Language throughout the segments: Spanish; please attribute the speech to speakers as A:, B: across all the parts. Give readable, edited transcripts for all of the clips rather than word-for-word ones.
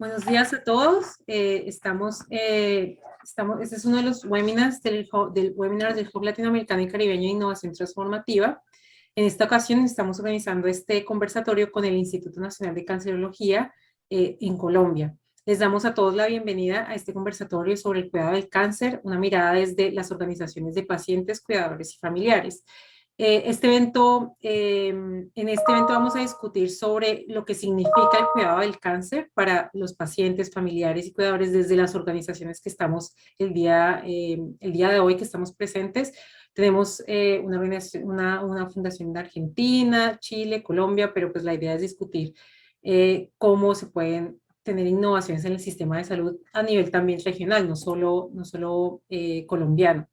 A: Buenos días a todos. Este es uno de los webinars del Hub Latinoamericano y Caribeño de Innovación Transformativa. En esta ocasión estamos organizando este conversatorio con el Instituto Nacional de Cancerología en Colombia. Les damos a todos la bienvenida a este conversatorio sobre el cuidado del cáncer, una mirada desde las organizaciones de pacientes, cuidadores y familiares. En este evento vamos a discutir sobre lo que significa el cuidado del cáncer para los pacientes, familiares y cuidadores desde las organizaciones que estamos el día de hoy, que estamos presentes. Tenemos una fundación de Argentina, Chile, Colombia, pero pues la idea es discutir cómo se pueden tener innovaciones en el sistema de salud a nivel también regional, no solo colombiano.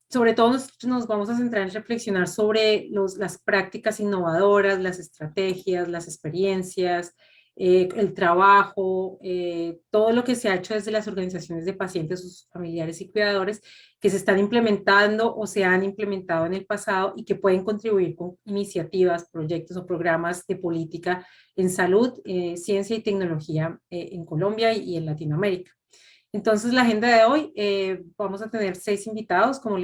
A: Sobre todo nos vamos a centrar en reflexionar sobre las prácticas innovadoras, las estrategias, las experiencias, el trabajo, todo lo que se ha hecho desde las organizaciones de pacientes, sus familiares y cuidadores, que se están implementando o se han implementado en el pasado y que pueden contribuir con iniciativas, proyectos o programas de política en salud, ciencia y tecnología en Colombia y en Latinoamérica. Entonces, la agenda de hoy, vamos a tener 6 invitados, como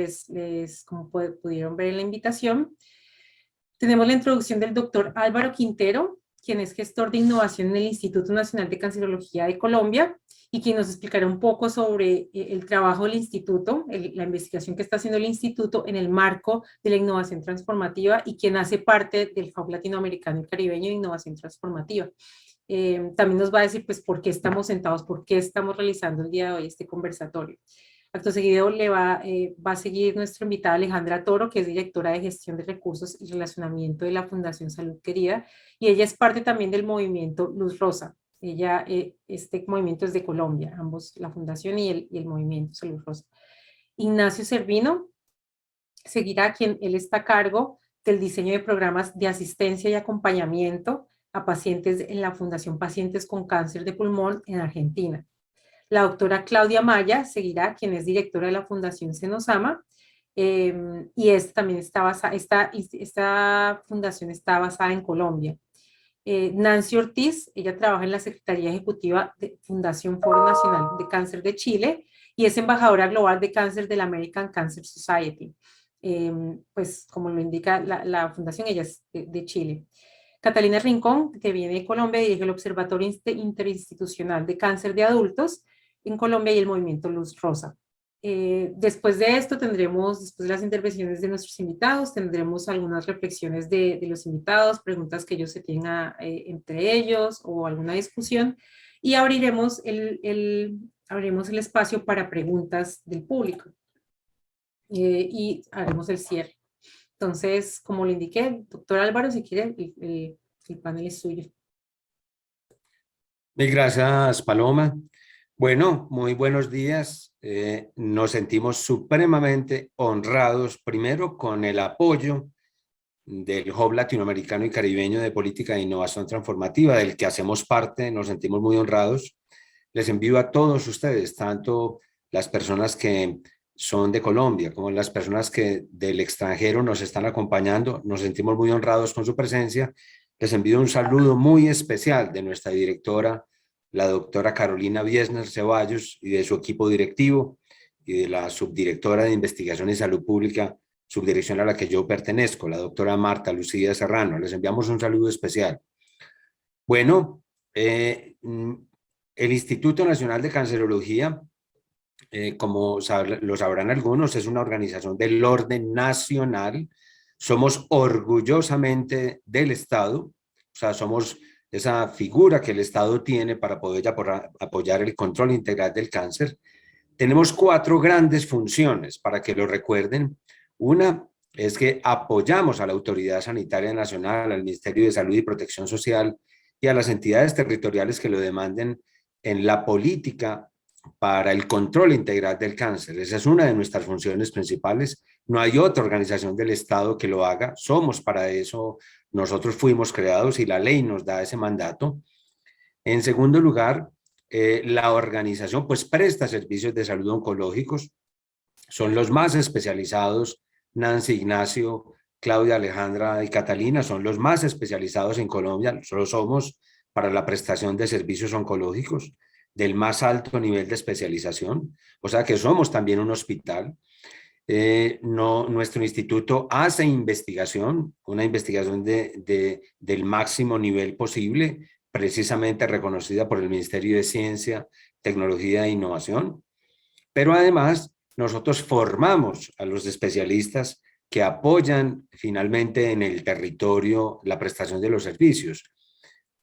A: pudieron ver en la invitación. Tenemos la introducción del doctor Álvaro Quintero, quien es gestor de innovación en el Instituto Nacional de Cancerología de Colombia, y quien nos explicará un poco sobre el trabajo del instituto, la investigación que está haciendo el instituto en el marco de la innovación transformativa y quien hace parte del Hub Latinoamericano y Caribeño de Innovación Transformativa. También nos va a decir pues por qué estamos sentados, por qué estamos realizando el día de hoy este conversatorio. Acto seguido va a seguir nuestra invitada Alejandra Toro, que es directora de gestión de recursos y relacionamiento de la Fundación Salud Querida, y ella es parte también del movimiento Luz Rosa. Este movimiento es de Colombia, ambos, la fundación y el movimiento Salud Rosa. Ignacio Servino seguirá, él está a cargo del diseño de programas de asistencia y acompañamiento a pacientes en la Fundación Pacientes con Cáncer de Pulmón en Argentina. La doctora Claudia Maya seguirá, quien es directora de la Fundación Senosama, y esta fundación está basada en Colombia. Nancy Ortiz, ella trabaja en la Secretaría Ejecutiva de Fundación Foro Nacional de Cáncer de Chile y es embajadora global de cáncer de la American Cancer Society. Pues como lo indica la fundación, ella es de Chile. Catalina Rincón, que viene de Colombia, dirige el Observatorio Interinstitucional de Cáncer de Adultos en Colombia y el Movimiento Luz Rosa. Después de esto después de las intervenciones de nuestros invitados, tendremos algunas reflexiones de los invitados, preguntas que ellos se tengan entre ellos o alguna discusión, y abriremos el espacio para preguntas del público. Y haremos el cierre. Entonces, como le indiqué, doctor Álvaro, si quiere, el panel es suyo.
B: Mil gracias, Paloma. Bueno, muy buenos días. Nos sentimos supremamente honrados, primero, con el apoyo del Hub Latinoamericano y Caribeño de Política de Innovación Transformativa, del que hacemos parte. Nos sentimos muy honrados. Les envío a todos ustedes, tanto las personas que son de Colombia como las personas que del extranjero nos están acompañando. Nos sentimos muy honrados con su presencia. Les envío un saludo muy especial de nuestra directora, la doctora Carolina Wiesner Ceballos, y de su equipo directivo, y de la subdirectora de Investigación y Salud Pública, subdirección a la que yo pertenezco, la doctora Marta Lucía Serrano. Les enviamos un saludo especial. Bueno, el Instituto Nacional de Cancerología, como lo sabrán algunos, es una organización del orden nacional. Somos orgullosamente del Estado, o sea, somos esa figura que el Estado tiene para poder apoyar el control integral del cáncer. Tenemos 4 grandes funciones, para que lo recuerden. Una es que apoyamos a la Autoridad Sanitaria Nacional, al Ministerio de Salud y Protección Social y a las entidades territoriales que lo demanden en la política para el control integral del cáncer. Esa es una de nuestras funciones principales. No hay otra organización del Estado que lo haga. Somos para eso, nosotros fuimos creados y la ley nos da ese mandato. En segundo lugar, la organización pues presta servicios de salud oncológicos. Son los más especializados. Nancy, Ignacio, Claudia, Alejandra y Catalina son los más especializados en Colombia. Nosotros somos para la prestación de servicios oncológicos del más alto nivel de especialización, o sea que somos también un hospital. Nuestro instituto hace investigación, una investigación del máximo nivel posible, precisamente reconocida por el Ministerio de Ciencia, Tecnología e Innovación, pero además nosotros formamos a los especialistas que apoyan finalmente en el territorio la prestación de los servicios.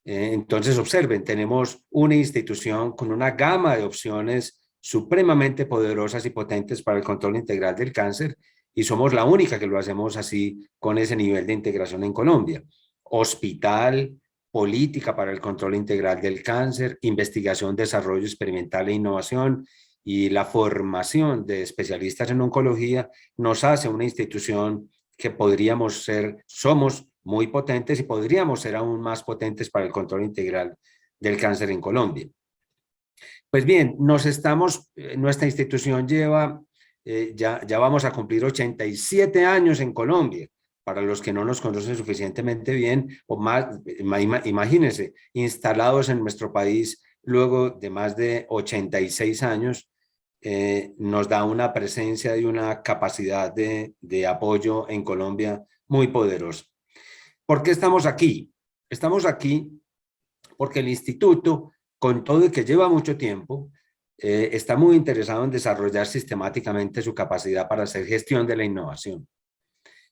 B: Entonces, observen, tenemos una institución con una gama de opciones supremamente poderosas y potentes para el control integral del cáncer y somos la única que lo hacemos así con ese nivel de integración en Colombia. Hospital, política para el control integral del cáncer, investigación, desarrollo experimental e innovación y la formación de especialistas en oncología nos hace una institución que podríamos ser, somos muy potentes y podríamos ser aún más potentes para el control integral del cáncer en Colombia. Pues bien, nuestra institución lleva, ya vamos a cumplir 87 años en Colombia. Para los que no nos conocen suficientemente bien, o más, imagínense, instalados en nuestro país luego de más de 86 años, nos da una presencia y una capacidad de apoyo en Colombia muy poderosa. ¿Por qué estamos aquí? Estamos aquí porque el instituto, con todo y que lleva mucho tiempo, está muy interesado en desarrollar sistemáticamente su capacidad para hacer gestión de la innovación.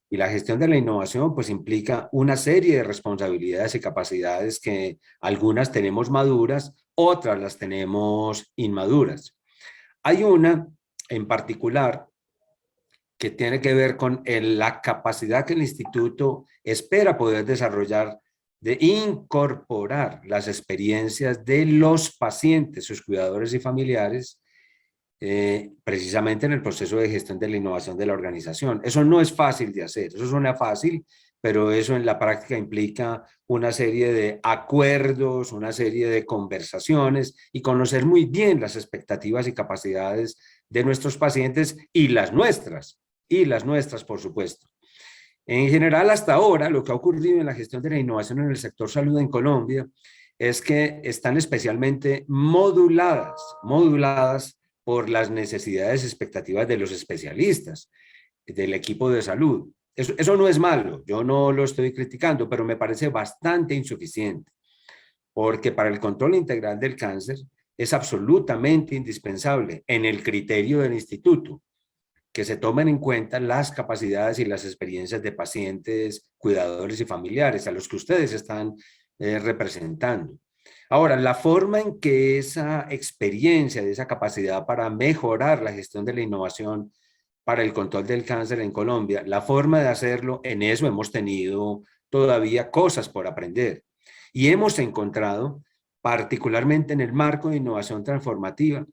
B: Y la gestión de la innovación pues implica una serie de responsabilidades y capacidades que algunas tenemos maduras, otras las tenemos inmaduras. Hay una en particular que tiene que ver con la capacidad que el instituto espera poder desarrollar de incorporar las experiencias de los pacientes, sus cuidadores y familiares, precisamente en el proceso de gestión de la innovación de la organización. Eso no es fácil de hacer, eso suena fácil, pero eso en la práctica implica una serie de acuerdos, una serie de conversaciones y conocer muy bien las expectativas y capacidades de nuestros pacientes y las nuestras, por supuesto. En general, hasta ahora, lo que ha ocurrido en la gestión de la innovación en el sector salud en Colombia es que están especialmente moduladas por las necesidades y expectativas de los especialistas, del equipo de salud. Eso no es malo, yo no lo estoy criticando, pero me parece bastante insuficiente, porque para el control integral del cáncer es absolutamente indispensable en el criterio del instituto que se tomen en cuenta las capacidades y las experiencias de pacientes, cuidadores y familiares a los que ustedes están representando. Ahora, la forma en que esa experiencia, esa capacidad para mejorar la gestión de la innovación para el control del cáncer en Colombia, la forma de hacerlo, en eso hemos tenido todavía cosas por aprender. Y hemos encontrado, particularmente en el marco de innovación transformativa,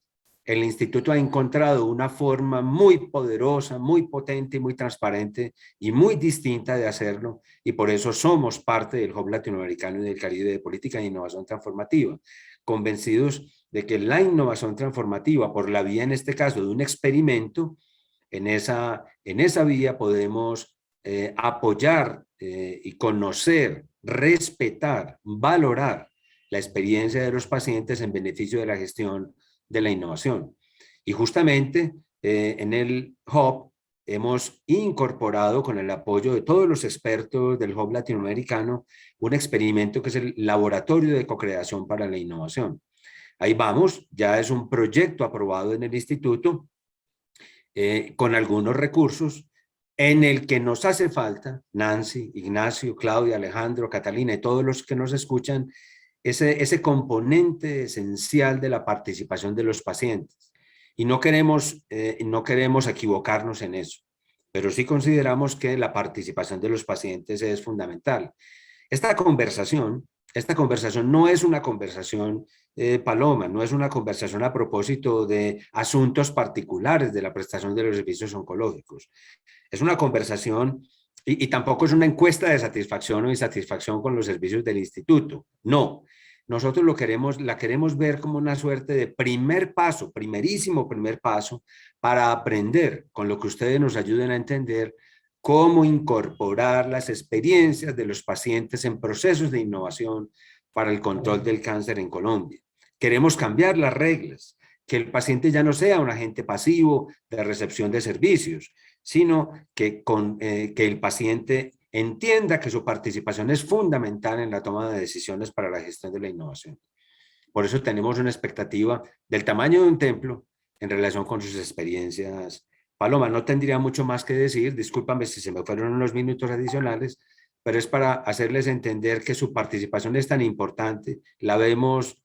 B: el instituto ha encontrado una forma muy poderosa, muy potente, muy transparente y muy distinta de hacerlo, y por eso somos parte del Hub Latinoamericano y del Caribe de Política de Innovación Transformativa, convencidos de que la innovación transformativa, por la vía en este caso de un experimento, en esa vía podemos apoyar y conocer, respetar, valorar la experiencia de los pacientes en beneficio de la gestión de la innovación. Y justamente en el Hub hemos incorporado con el apoyo de todos los expertos del Hub Latinoamericano un experimento que es el Laboratorio de Co-Creación para la Innovación. Ahí vamos, ya es un proyecto aprobado en el instituto con algunos recursos en el que nos hace falta, Nancy, Ignacio, Claudia, Alejandro, Catalina y todos los que nos escuchan, ese componente esencial de la participación de los pacientes. Y no queremos equivocarnos en eso, pero sí consideramos que la participación de los pacientes es fundamental. Esta conversación no es una conversación paloma, no es una conversación a propósito de asuntos particulares de la prestación de los servicios oncológicos. Es una conversación y tampoco es una encuesta de satisfacción o insatisfacción con los servicios del instituto. No, nosotros la queremos ver como una suerte de primerísimo primer paso para aprender con lo que ustedes nos ayuden a entender cómo incorporar las experiencias de los pacientes en procesos de innovación para el control del cáncer en Colombia. Queremos cambiar las reglas, que el paciente ya no sea un agente pasivo de recepción de servicios, sino que el paciente entienda que su participación es fundamental en la toma de decisiones para la gestión de la innovación. Por eso tenemos una expectativa del tamaño de un templo en relación con sus experiencias. Paloma, no tendría mucho más que decir, discúlpame si se me fueron unos minutos adicionales, pero es para hacerles entender que su participación es tan importante, la vemos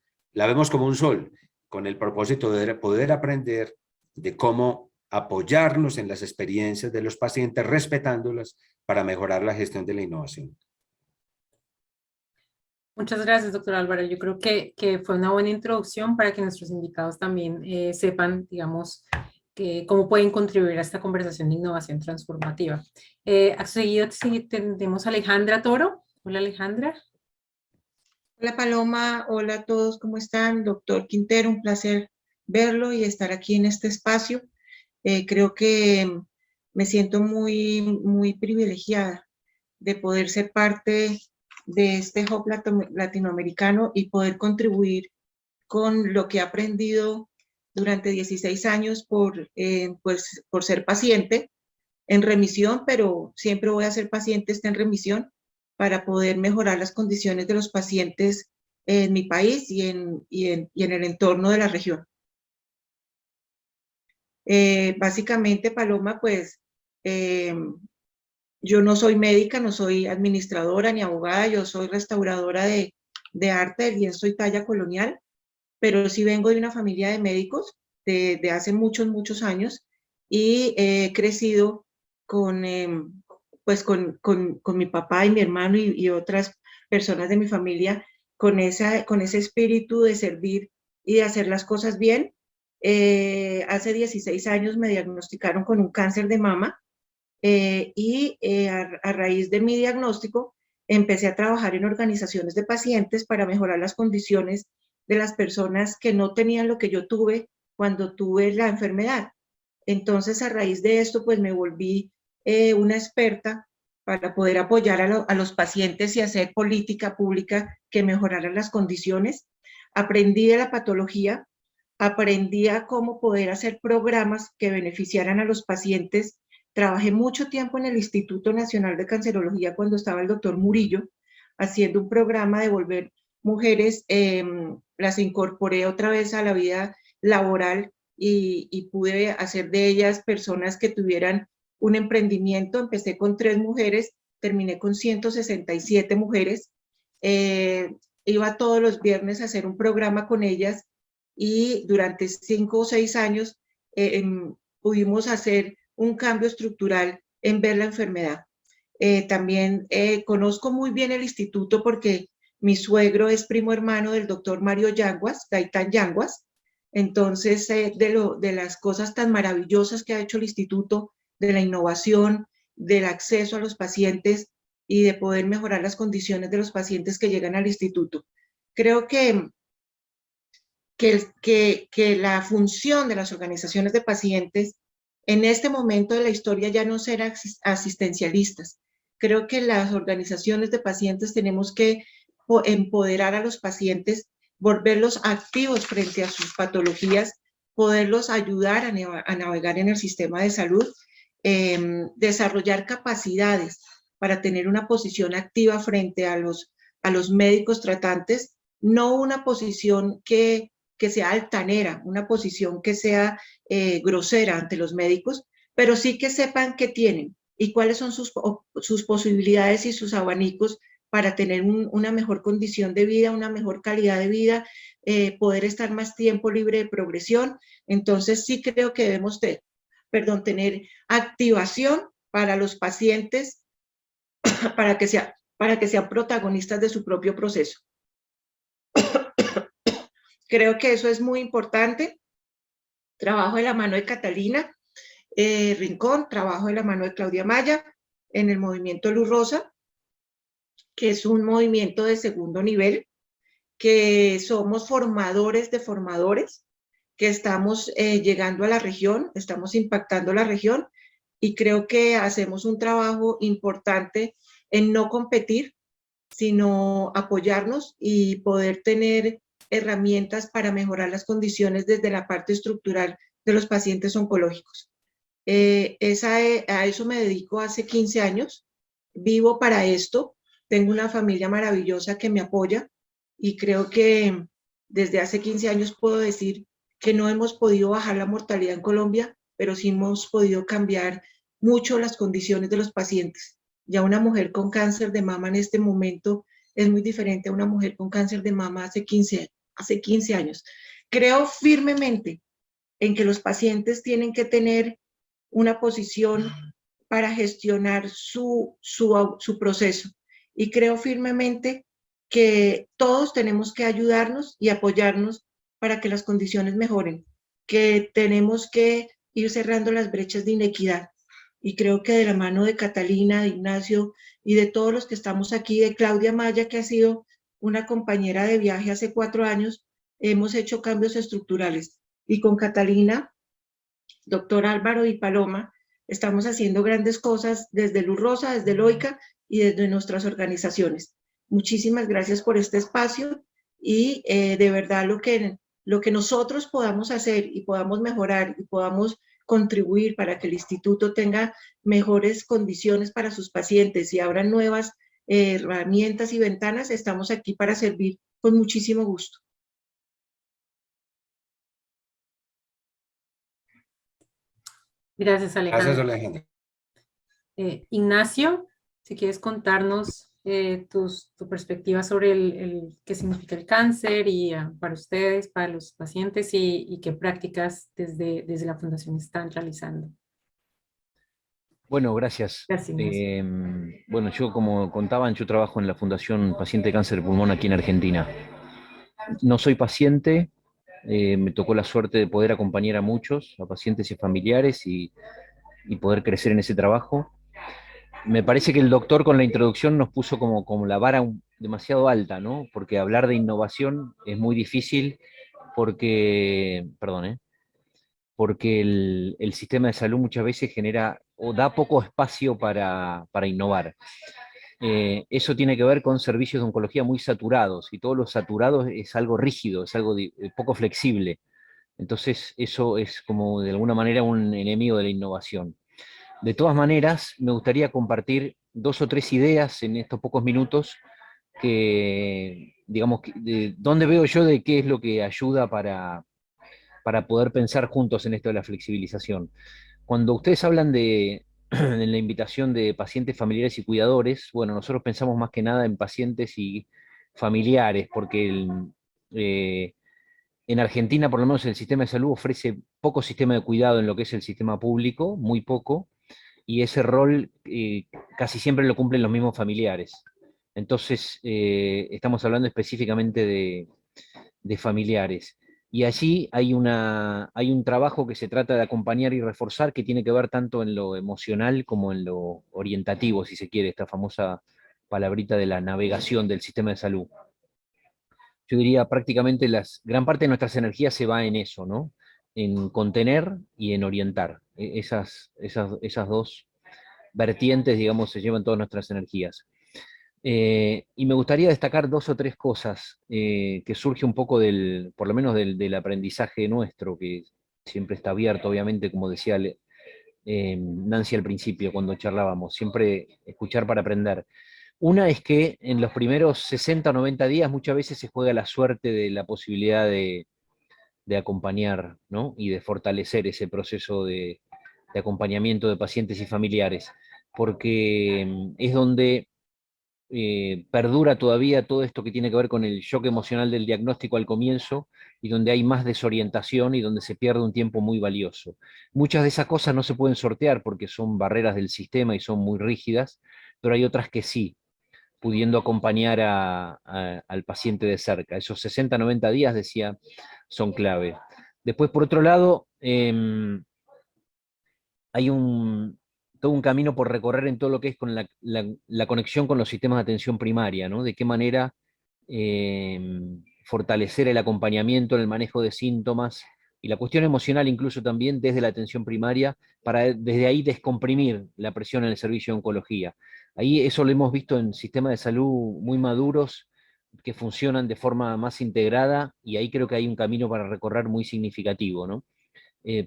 B: como un sol, con el propósito de poder aprender de cómo apoyarnos en las experiencias de los pacientes, respetándolas para mejorar la gestión de la innovación.
A: Muchas gracias, doctor Álvaro. Yo creo que fue una buena introducción para que nuestros invitados también sepan, digamos, cómo pueden contribuir a esta conversación de innovación transformativa. A seguido tenemos a Alejandra Toro. Hola, Alejandra.
C: Hola Paloma, hola a todos, ¿cómo están? Doctor Quintero, un placer verlo y estar aquí en este espacio. Creo que me siento muy privilegiada de poder ser parte de este hub latinoamericano y poder contribuir con lo que he aprendido durante 16 años por ser paciente en remisión, pero siempre voy a ser paciente, esté en remisión, para poder mejorar las condiciones de los pacientes en mi país y en el entorno de la región. Básicamente, Paloma, pues yo no soy médica, no soy administradora ni abogada, yo soy restauradora de arte del lienzo y talla colonial, pero sí vengo de una familia de médicos de hace muchos años y he crecido con mi papá y mi hermano y otras personas de mi familia con ese espíritu de servir y de hacer las cosas bien. Hace 16 años me diagnosticaron con un cáncer de mama a raíz de mi diagnóstico empecé a trabajar en organizaciones de pacientes para mejorar las condiciones de las personas que no tenían lo que yo tuve cuando tuve la enfermedad. Entonces, a raíz de esto, pues me volví una experta para poder apoyar a los pacientes y hacer política pública que mejorara las condiciones. Aprendí de la patología, aprendí a cómo poder hacer programas que beneficiaran a los pacientes. Trabajé mucho tiempo en el Instituto Nacional de Cancerología cuando estaba el doctor Murillo, haciendo un programa de volver mujeres, las incorporé otra vez a la vida laboral y pude hacer de ellas personas que tuvieran un emprendimiento. Empecé con 3 mujeres, terminé con 167 mujeres. Iba todos los viernes a hacer un programa con ellas y durante 5 o 6 años pudimos hacer un cambio estructural en ver la enfermedad. También conozco muy bien el instituto porque mi suegro es primo hermano del doctor Mario Yanguas, Gaitán Yanguas. Entonces, de las cosas tan maravillosas que ha hecho el instituto, de la innovación, del acceso a los pacientes y de poder mejorar las condiciones de los pacientes que llegan al instituto. Creo que la función de las organizaciones de pacientes en este momento de la historia ya no ser asistencialistas. Creo que las organizaciones de pacientes tenemos que empoderar a los pacientes, volverlos activos frente a sus patologías, poderlos ayudar a navegar en el sistema de salud, desarrollar capacidades para tener una posición activa frente a los médicos tratantes, no una posición que sea altanera, una posición que sea grosera ante los médicos, pero sí que sepan qué tienen y cuáles son sus posibilidades y sus abanicos para tener una mejor condición de vida, una mejor calidad de vida, poder estar más tiempo libre de progresión. Entonces sí creo que debemos tener activación para los pacientes para que sean protagonistas de su propio proceso. Creo que eso es muy importante. Trabajo de la mano de Catalina Rincón, trabajo de la mano de Claudia Maya en el movimiento Luz Rosa, que es un movimiento de segundo nivel, que somos formadores de formadores, que estamos llegando a la región, estamos impactando la región y creo que hacemos un trabajo importante en no competir, sino apoyarnos y poder tener herramientas para mejorar las condiciones desde la parte estructural de los pacientes oncológicos. A eso me dedico hace 15 años, vivo para esto, tengo una familia maravillosa que me apoya y creo que desde hace 15 años puedo decir que no hemos podido bajar la mortalidad en Colombia, pero sí hemos podido cambiar mucho las condiciones de los pacientes. Ya una mujer con cáncer de mama en este momento es muy diferente a una mujer con cáncer de mama hace 15 años. Creo firmemente en que los pacientes tienen que tener una posición para gestionar su proceso. Y creo firmemente que todos tenemos que ayudarnos y apoyarnos para que las condiciones mejoren, que tenemos que ir cerrando las brechas de inequidad. Y creo que de la mano de Catalina, de Ignacio y de todos los que estamos aquí, de Claudia Maya, que ha sido una compañera de viaje hace 4 años, hemos hecho cambios estructurales. Y con Catalina, doctor Álvaro y Paloma, estamos haciendo grandes cosas desde Luz Rosa, desde Loica y desde nuestras organizaciones. Muchísimas gracias por este espacio y de verdad lo que nosotros podamos hacer y podamos mejorar y podamos contribuir para que el instituto tenga mejores condiciones para sus pacientes y abran nuevas herramientas y ventanas, estamos aquí para servir con muchísimo gusto.
A: Gracias, Alejandra.
B: Gracias, Alejandra.
A: Ignacio, si quieres contarnos tu perspectiva sobre qué significa el cáncer y para ustedes, para los pacientes y qué prácticas desde la Fundación están realizando.
D: Bueno, gracias.
A: Gracias, Ignacio.
D: Bueno, yo como contaban, yo trabajo en la Fundación Paciente de Cáncer de Pulmón aquí en Argentina. No soy paciente, me tocó la suerte de poder acompañar a muchos, a pacientes y familiares y poder crecer en ese trabajo. Me parece que el doctor con la introducción nos puso como la vara demasiado alta, ¿no? Porque hablar de innovación es muy difícil porque, perdón, porque el sistema de salud muchas veces genera o da poco espacio para innovar. Eso tiene que ver con servicios de oncología muy saturados, y todo lo saturado es algo rígido, es algo poco flexible. Entonces eso es como de alguna manera un enemigo de la innovación. De todas maneras, me gustaría compartir 2 o 3 ideas en estos pocos minutos que, digamos, de dónde veo yo de qué es lo que ayuda para poder pensar juntos en esto de la flexibilización. Cuando ustedes hablan en la invitación de pacientes, familiares y cuidadores, bueno, nosotros pensamos más que nada en pacientes y familiares, porque en Argentina, por lo menos, el sistema de salud ofrece poco sistema de cuidado en lo que es el sistema público, muy poco, y ese rol casi siempre lo cumplen los mismos familiares. Entonces, estamos hablando específicamente de familiares. Y allí hay un trabajo que se trata de acompañar y reforzar, que tiene que ver tanto en lo emocional como en lo orientativo, si se quiere, esta famosa palabrita de la navegación del sistema de salud. Yo diría prácticamente gran parte de nuestras energías se va en eso, ¿no? En contener y en orientar. Esas 2 vertientes, digamos, se llevan todas nuestras energías. Y me gustaría destacar 2 o 3 cosas que surge un poco por lo menos del aprendizaje nuestro, que siempre está abierto, obviamente, como decía Nancy al principio cuando charlábamos, siempre escuchar para aprender. Una es que en los primeros 60 o 90 días muchas veces se juega la suerte de la posibilidad de acompañar, ¿no? Y de fortalecer ese proceso de acompañamiento de pacientes y familiares, porque es donde perdura todavía todo esto que tiene que ver con el shock emocional del diagnóstico al comienzo, y donde hay más desorientación y donde se pierde un tiempo muy valioso. Muchas de esas cosas no se pueden sortear porque son barreras del sistema y son muy rígidas, pero hay otras que sí, pudiendo acompañar al paciente de cerca. Esos 60, 90 días, decía, son clave. Después, por otro lado, hay todo un camino por recorrer en todo lo que es con la conexión con los sistemas de atención primaria, ¿no? De qué manera fortalecer el acompañamiento en el manejo de síntomas y la cuestión emocional incluso también desde la atención primaria, para desde ahí descomprimir la presión en el servicio de oncología. Ahí eso lo hemos visto en sistemas de salud muy maduros, que funcionan de forma más integrada, y ahí creo que hay un camino para recorrer muy significativo, ¿no?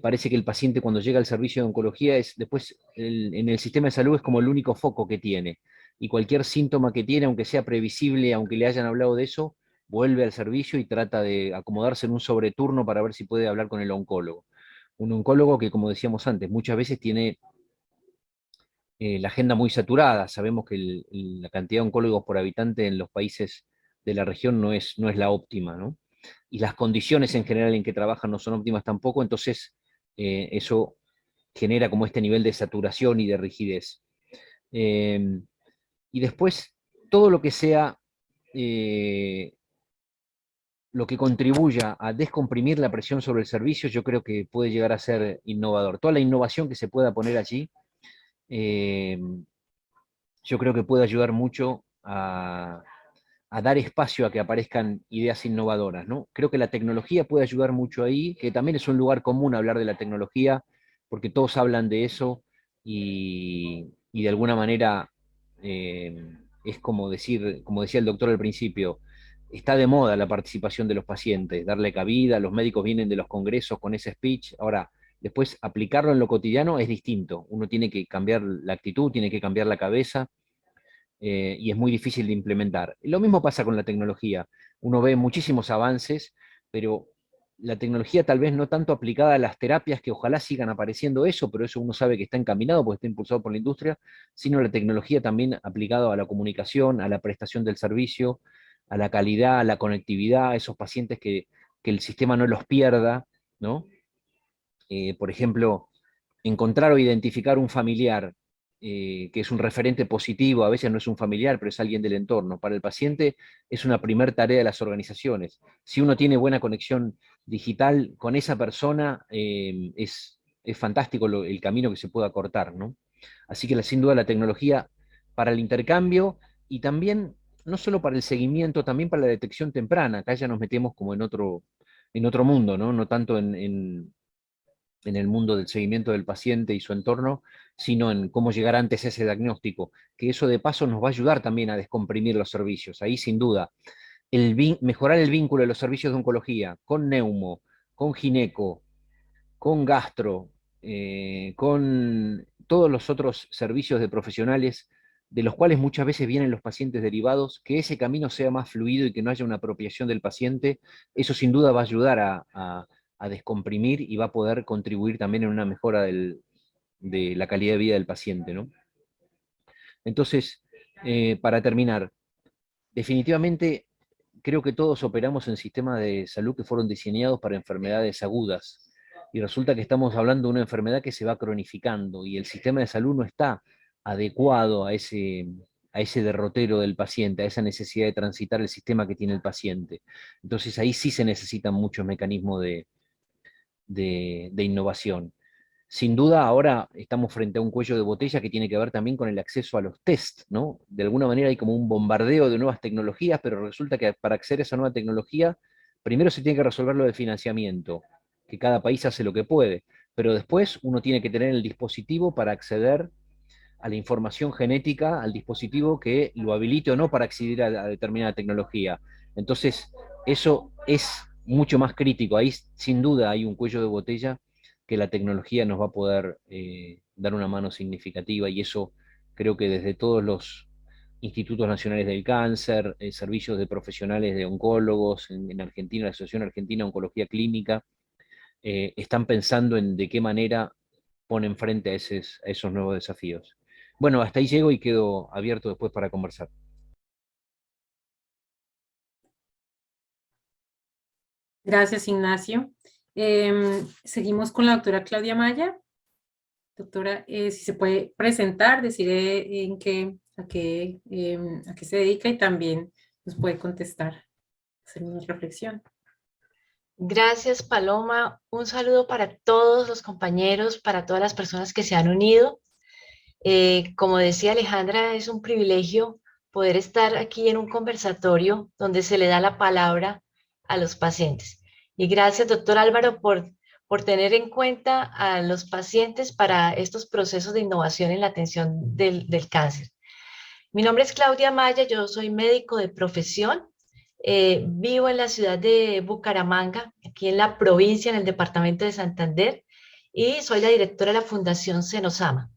D: Parece que el paciente cuando llega al servicio de oncología es después en el sistema de salud es como el único foco que tiene, y cualquier síntoma que tiene, aunque sea previsible, aunque le hayan hablado de eso, vuelve al servicio y trata de acomodarse en un sobreturno para ver si puede hablar con el oncólogo. Un oncólogo que, como decíamos antes, muchas veces tiene la agenda muy saturada. Sabemos que la cantidad de oncólogos por habitante en los países de la región no es la óptima, ¿no? Y las condiciones en general en que trabajan no son óptimas tampoco, entonces eso genera como este nivel de saturación y de rigidez. Y después, todo lo que sea, lo que contribuya a descomprimir la presión sobre el servicio, yo creo que puede llegar a ser innovador. Toda la innovación que se pueda poner allí, yo creo que puede ayudar mucho a dar espacio a que aparezcan ideas innovadoras, ¿no? Creo que la tecnología puede ayudar mucho ahí, que también es un lugar común hablar de la tecnología, porque todos hablan de eso y de alguna manera es como decir, como decía el doctor al principio, está de moda la participación de los pacientes, darle cabida, los médicos vienen de los congresos con ese speech. Ahora, después aplicarlo en lo cotidiano es distinto, uno tiene que cambiar la actitud, tiene que cambiar la cabeza, y es muy difícil de implementar. Lo mismo pasa con la tecnología. Uno ve muchísimos avances, pero la tecnología tal vez no tanto aplicada a las terapias, que ojalá sigan apareciendo eso, pero eso uno sabe que está encaminado porque está impulsado por la industria, sino la tecnología también aplicada a la comunicación, a la prestación del servicio, a la calidad, a la conectividad, a esos pacientes que el sistema no los pierda, ¿no? Por ejemplo, encontrar o identificar un familiar que es un referente positivo, a veces no es un familiar, pero es alguien del entorno. Para el paciente es una primer tarea de las organizaciones. Si uno tiene buena conexión digital con esa persona, es fantástico el camino que se pueda cortar, ¿no? Así que sin duda la tecnología para el intercambio y también, no solo para el seguimiento, también para la detección temprana. Acá ya nos metemos como en otro mundo, ¿no? No tanto en el mundo del seguimiento del paciente y su entorno, sino en cómo llegar antes a ese diagnóstico, que eso de paso nos va a ayudar también a descomprimir los servicios. Ahí sin duda, mejorar el vínculo de los servicios de oncología con neumo, con gineco, con gastro, con todos los otros servicios de profesionales de los cuales muchas veces vienen los pacientes derivados, que ese camino sea más fluido y que no haya una apropiación del paciente, eso sin duda va a ayudar a descomprimir y va a poder contribuir también en una mejora de la calidad de vida del paciente, ¿no? Entonces, para terminar, definitivamente creo que todos operamos en sistemas de salud que fueron diseñados para enfermedades agudas, y resulta que estamos hablando de una enfermedad que se va cronificando, y el sistema de salud no está adecuado a ese derrotero del paciente, a esa necesidad de transitar el sistema que tiene el paciente. Entonces ahí sí se necesitan muchos mecanismos de innovación. Sin duda, ahora estamos frente a un cuello de botella que tiene que ver también con el acceso a los test, ¿no? De alguna manera hay como un bombardeo de nuevas tecnologías, pero resulta que para acceder a esa nueva tecnología, primero se tiene que resolver lo del financiamiento, que cada país hace lo que puede, pero después uno tiene que tener el dispositivo para acceder a la información genética, al dispositivo que lo habilite o no para acceder a determinada tecnología. Entonces, eso es mucho más crítico. Ahí sin duda hay un cuello de botella que la tecnología nos va a poder dar una mano significativa, y eso creo que desde todos los institutos nacionales del cáncer, servicios de profesionales de oncólogos, en Argentina, la Asociación Argentina de Oncología Clínica, están pensando en de qué manera ponen frente a esos nuevos desafíos. Bueno, hasta ahí llego y quedo abierto después para conversar.
A: Gracias, Ignacio. Seguimos con la doctora Claudia Maya. Doctora, si se puede presentar, decir a qué se dedica, y también nos puede contestar, hacer una reflexión.
E: Gracias, Paloma. Un saludo para todos los compañeros, para todas las personas que se han unido. Como decía Alejandra, es un privilegio poder estar aquí en un conversatorio donde se le da la palabra a los pacientes. Y gracias, doctor Álvaro, por tener en cuenta a los pacientes para estos procesos de innovación en la atención del cáncer. Mi nombre es Claudia Maya, yo soy médico de profesión. Vivo en la ciudad de Bucaramanga, aquí en la provincia, en el departamento de Santander, y soy la directora de la Fundación Senosama.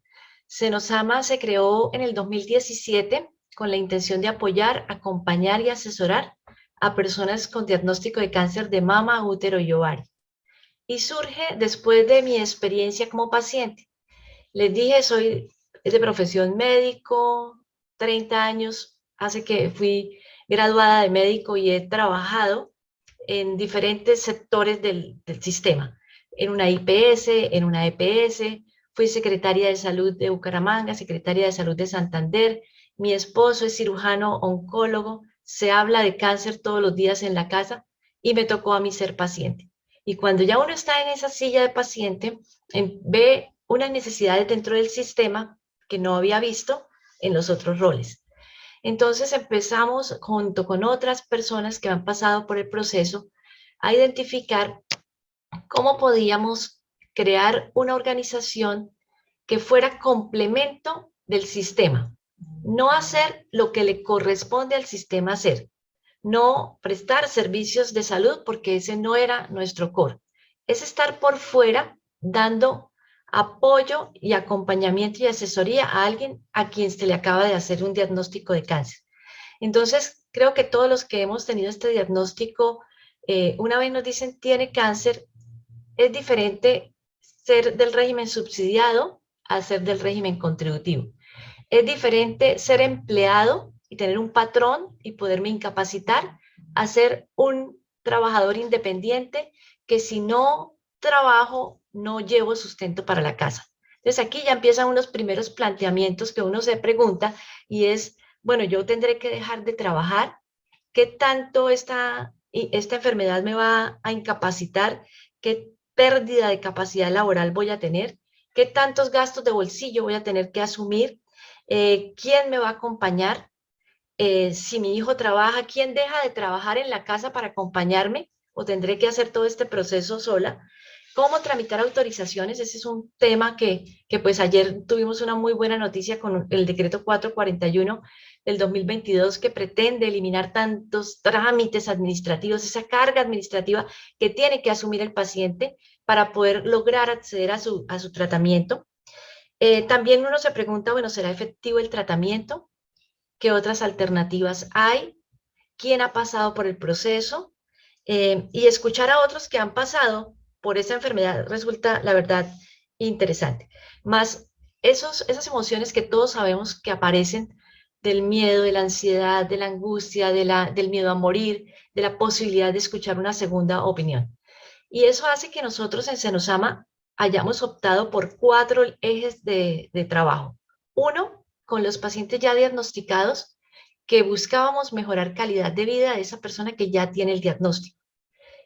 E: Senosama se creó en el 2017 con la intención de apoyar, acompañar y asesorar a personas con diagnóstico de cáncer de mama, útero y ovario. Y surge después de mi experiencia como paciente. Les dije, soy de profesión médico, 30 años, hace que fui graduada de médico y he trabajado en diferentes sectores del sistema, en una IPS, en una EPS, fui secretaria de salud de Bucaramanga, secretaria de salud de Santander, mi esposo es cirujano oncólogo, se habla de cáncer todos los días en la casa y me tocó a mí ser paciente. Y cuando ya uno está en esa silla de paciente, ve unas necesidades dentro del sistema que no había visto en los otros roles. Entonces empezamos junto con otras personas que han pasado por el proceso a identificar cómo podíamos crear una organización que fuera complemento del sistema. No hacer lo que le corresponde al sistema hacer. No prestar servicios de salud porque ese no era nuestro core. Es estar por fuera dando apoyo y acompañamiento y asesoría a alguien a quien se le acaba de hacer un diagnóstico de cáncer. Entonces, creo que todos los que hemos tenido este diagnóstico, una vez nos dicen tiene cáncer, es diferente ser del régimen subsidiado a ser del régimen contributivo. Es diferente ser empleado y tener un patrón y poderme incapacitar a ser un trabajador independiente que si no trabajo no llevo sustento para la casa. Entonces aquí ya empiezan unos primeros planteamientos que uno se pregunta y es, bueno, yo tendré que dejar de trabajar, ¿qué tanto esta enfermedad me va a incapacitar? ¿Qué pérdida de capacidad laboral voy a tener? ¿Qué tantos gastos de bolsillo voy a tener que asumir? ¿Quién me va a acompañar? Si mi hijo trabaja, ¿quién deja de trabajar en la casa para acompañarme? ¿O tendré que hacer todo este proceso sola? ¿Cómo tramitar autorizaciones? Ese es un tema que pues ayer tuvimos una muy buena noticia con el decreto 441 del 2022 que pretende eliminar tantos trámites administrativos, esa carga administrativa que tiene que asumir el paciente para poder lograr acceder a su tratamiento. También uno se pregunta, bueno, ¿será efectivo el tratamiento? ¿Qué otras alternativas hay? ¿Quién ha pasado por el proceso? Y escuchar a otros que han pasado por esa enfermedad resulta, la verdad, interesante. Más esas emociones que todos sabemos que aparecen del miedo, de la ansiedad, de la angustia, del miedo a morir, de la posibilidad de escuchar una segunda opinión. Y eso hace que nosotros en Senosama hayamos optado por 4 ejes de trabajo. Uno, con los pacientes ya diagnosticados, que buscábamos mejorar calidad de vida de esa persona que ya tiene el diagnóstico.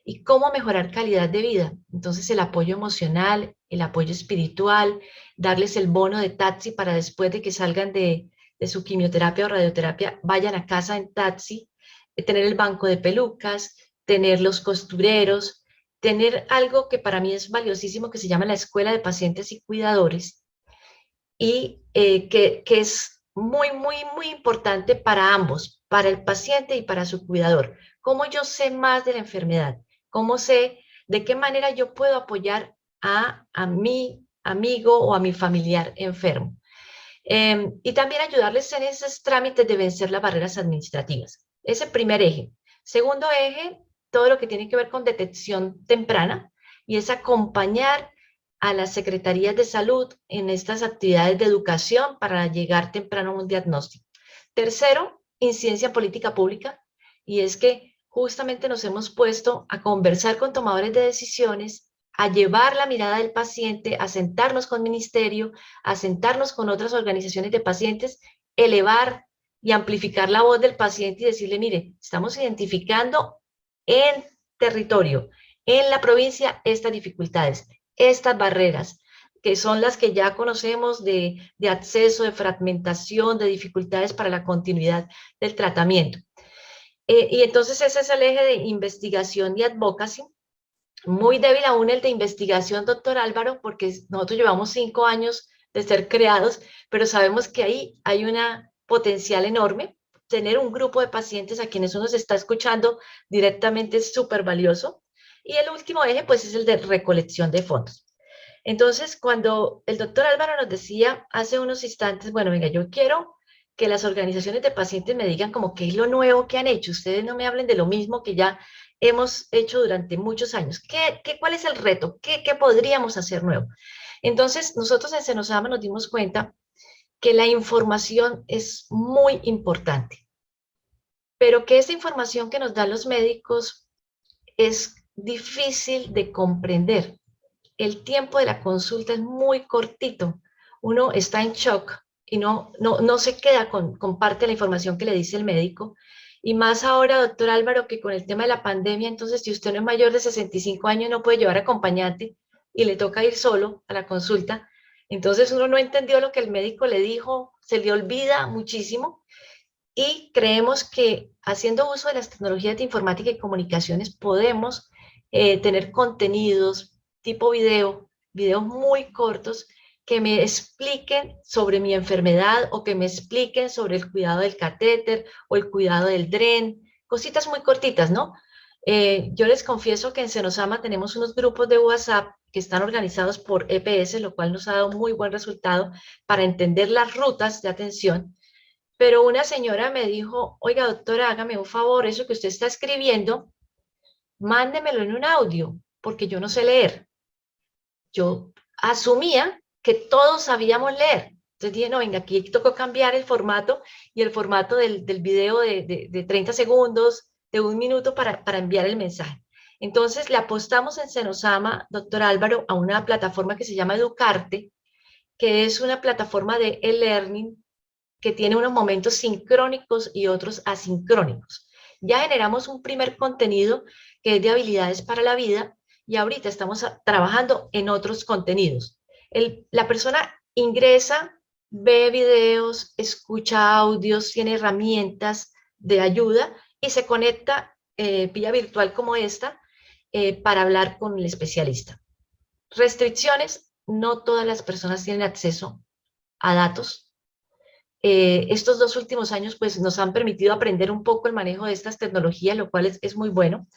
E: ¿Y cómo mejorar calidad de vida? Entonces el apoyo emocional, el apoyo espiritual, darles el bono de taxi para después de que salgan de su quimioterapia o radioterapia, vayan a casa en taxi, tener el banco de pelucas, tener los costureros, tener algo que para mí es valiosísimo que se llama la Escuela de Pacientes y Cuidadores y que es muy, muy, muy importante para ambos, para el paciente y para su cuidador. ¿Cómo yo sé más de la enfermedad? ¿Cómo sé de qué manera yo puedo apoyar a mi amigo o a mi familiar enfermo? Y también ayudarles en esos trámites de vencer las barreras administrativas. Ese primer eje. Segundo eje, todo lo que tiene que ver con detección temprana y es acompañar a las secretarías de salud en estas actividades de educación para llegar temprano a un diagnóstico. Tercero, incidencia política pública, y es que justamente nos hemos puesto a conversar con tomadores de decisiones, a llevar la mirada del paciente, a sentarnos con ministerio, a sentarnos con otras organizaciones de pacientes, elevar y amplificar la voz del paciente y decirle, mire, estamos identificando en territorio, en la provincia, estas dificultades, estas barreras, que son las que ya conocemos de acceso, de fragmentación, de dificultades para la continuidad del tratamiento. Y entonces ese es el eje de investigación y advocacy. Muy débil aún el de investigación, doctor Álvaro, porque nosotros llevamos 5 años de ser creados, pero sabemos que ahí hay una potencial enorme. Tener un grupo de pacientes a quienes uno se está escuchando directamente es súper valioso. Y el último eje, pues, es el de recolección de fondos. Entonces, cuando el doctor Álvaro nos decía hace unos instantes, bueno, venga, yo quiero que las organizaciones de pacientes me digan como qué es lo nuevo que han hecho. Ustedes no me hablen de lo mismo que ya hemos hecho durante muchos años. ¿Cuál es el reto? ¿Qué podríamos hacer nuevo? Entonces, nosotros en Senosama nos dimos cuenta que la información es muy importante, pero que esta información que nos dan los médicos es difícil de comprender. El tiempo de la consulta es muy cortito. Uno está en shock y no se queda con parte de la información que le dice el médico. Y más ahora, doctor Álvaro, que con el tema de la pandemia, entonces si usted no es mayor de 65 años no puede llevar acompañante y le toca ir solo a la consulta, entonces uno no entendió lo que el médico le dijo, se le olvida muchísimo. Y creemos que haciendo uso de las tecnologías de informática y comunicaciones podemos tener contenidos tipo videos muy cortos que me expliquen sobre mi enfermedad o que me expliquen sobre el cuidado del catéter o el cuidado del dren, cositas muy cortitas, ¿no? Yo les confieso que en Senosama tenemos unos grupos de WhatsApp que están organizados por EPS, lo cual nos ha dado muy buen resultado para entender las rutas de atención. Pero una señora me dijo, oiga, doctora, hágame un favor, eso que usted está escribiendo, mándemelo en un audio, porque yo no sé leer. Yo asumía que todos sabíamos leer. Entonces dije, no, venga, aquí tocó cambiar el formato y el formato del video de 30 segundos, de 1 minuto para enviar el mensaje. Entonces le apostamos en Senosama, doctor Álvaro, a una plataforma que se llama Educarte, que es una plataforma de e-learning que tiene unos momentos sincrónicos y otros asincrónicos. Ya generamos un primer contenido que es de habilidades para la vida y ahorita estamos trabajando en otros contenidos. La persona ingresa, ve videos, escucha audios, tiene herramientas de ayuda y se conecta vía virtual como esta para hablar con el especialista. Restricciones, no todas las personas tienen acceso a datos. Estos 2 últimos años pues nos han permitido aprender un poco el manejo de estas tecnologías, lo cual es muy bueno.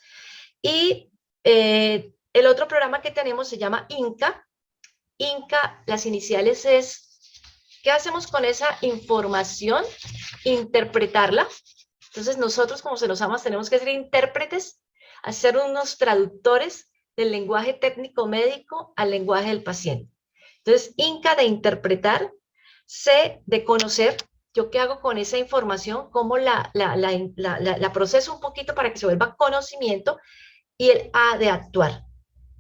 E: Y el otro programa que tenemos se llama INCA. INCA, las iniciales es, ¿qué hacemos con esa información? Interpretarla. Entonces nosotros como Senosama tenemos que ser intérpretes, hacer unos traductores del lenguaje técnico médico al lenguaje del paciente. Entonces, INCA de interpretar, C de conocer, yo qué hago con esa información, cómo la proceso un poquito para que se vuelva conocimiento, y el A de actuar.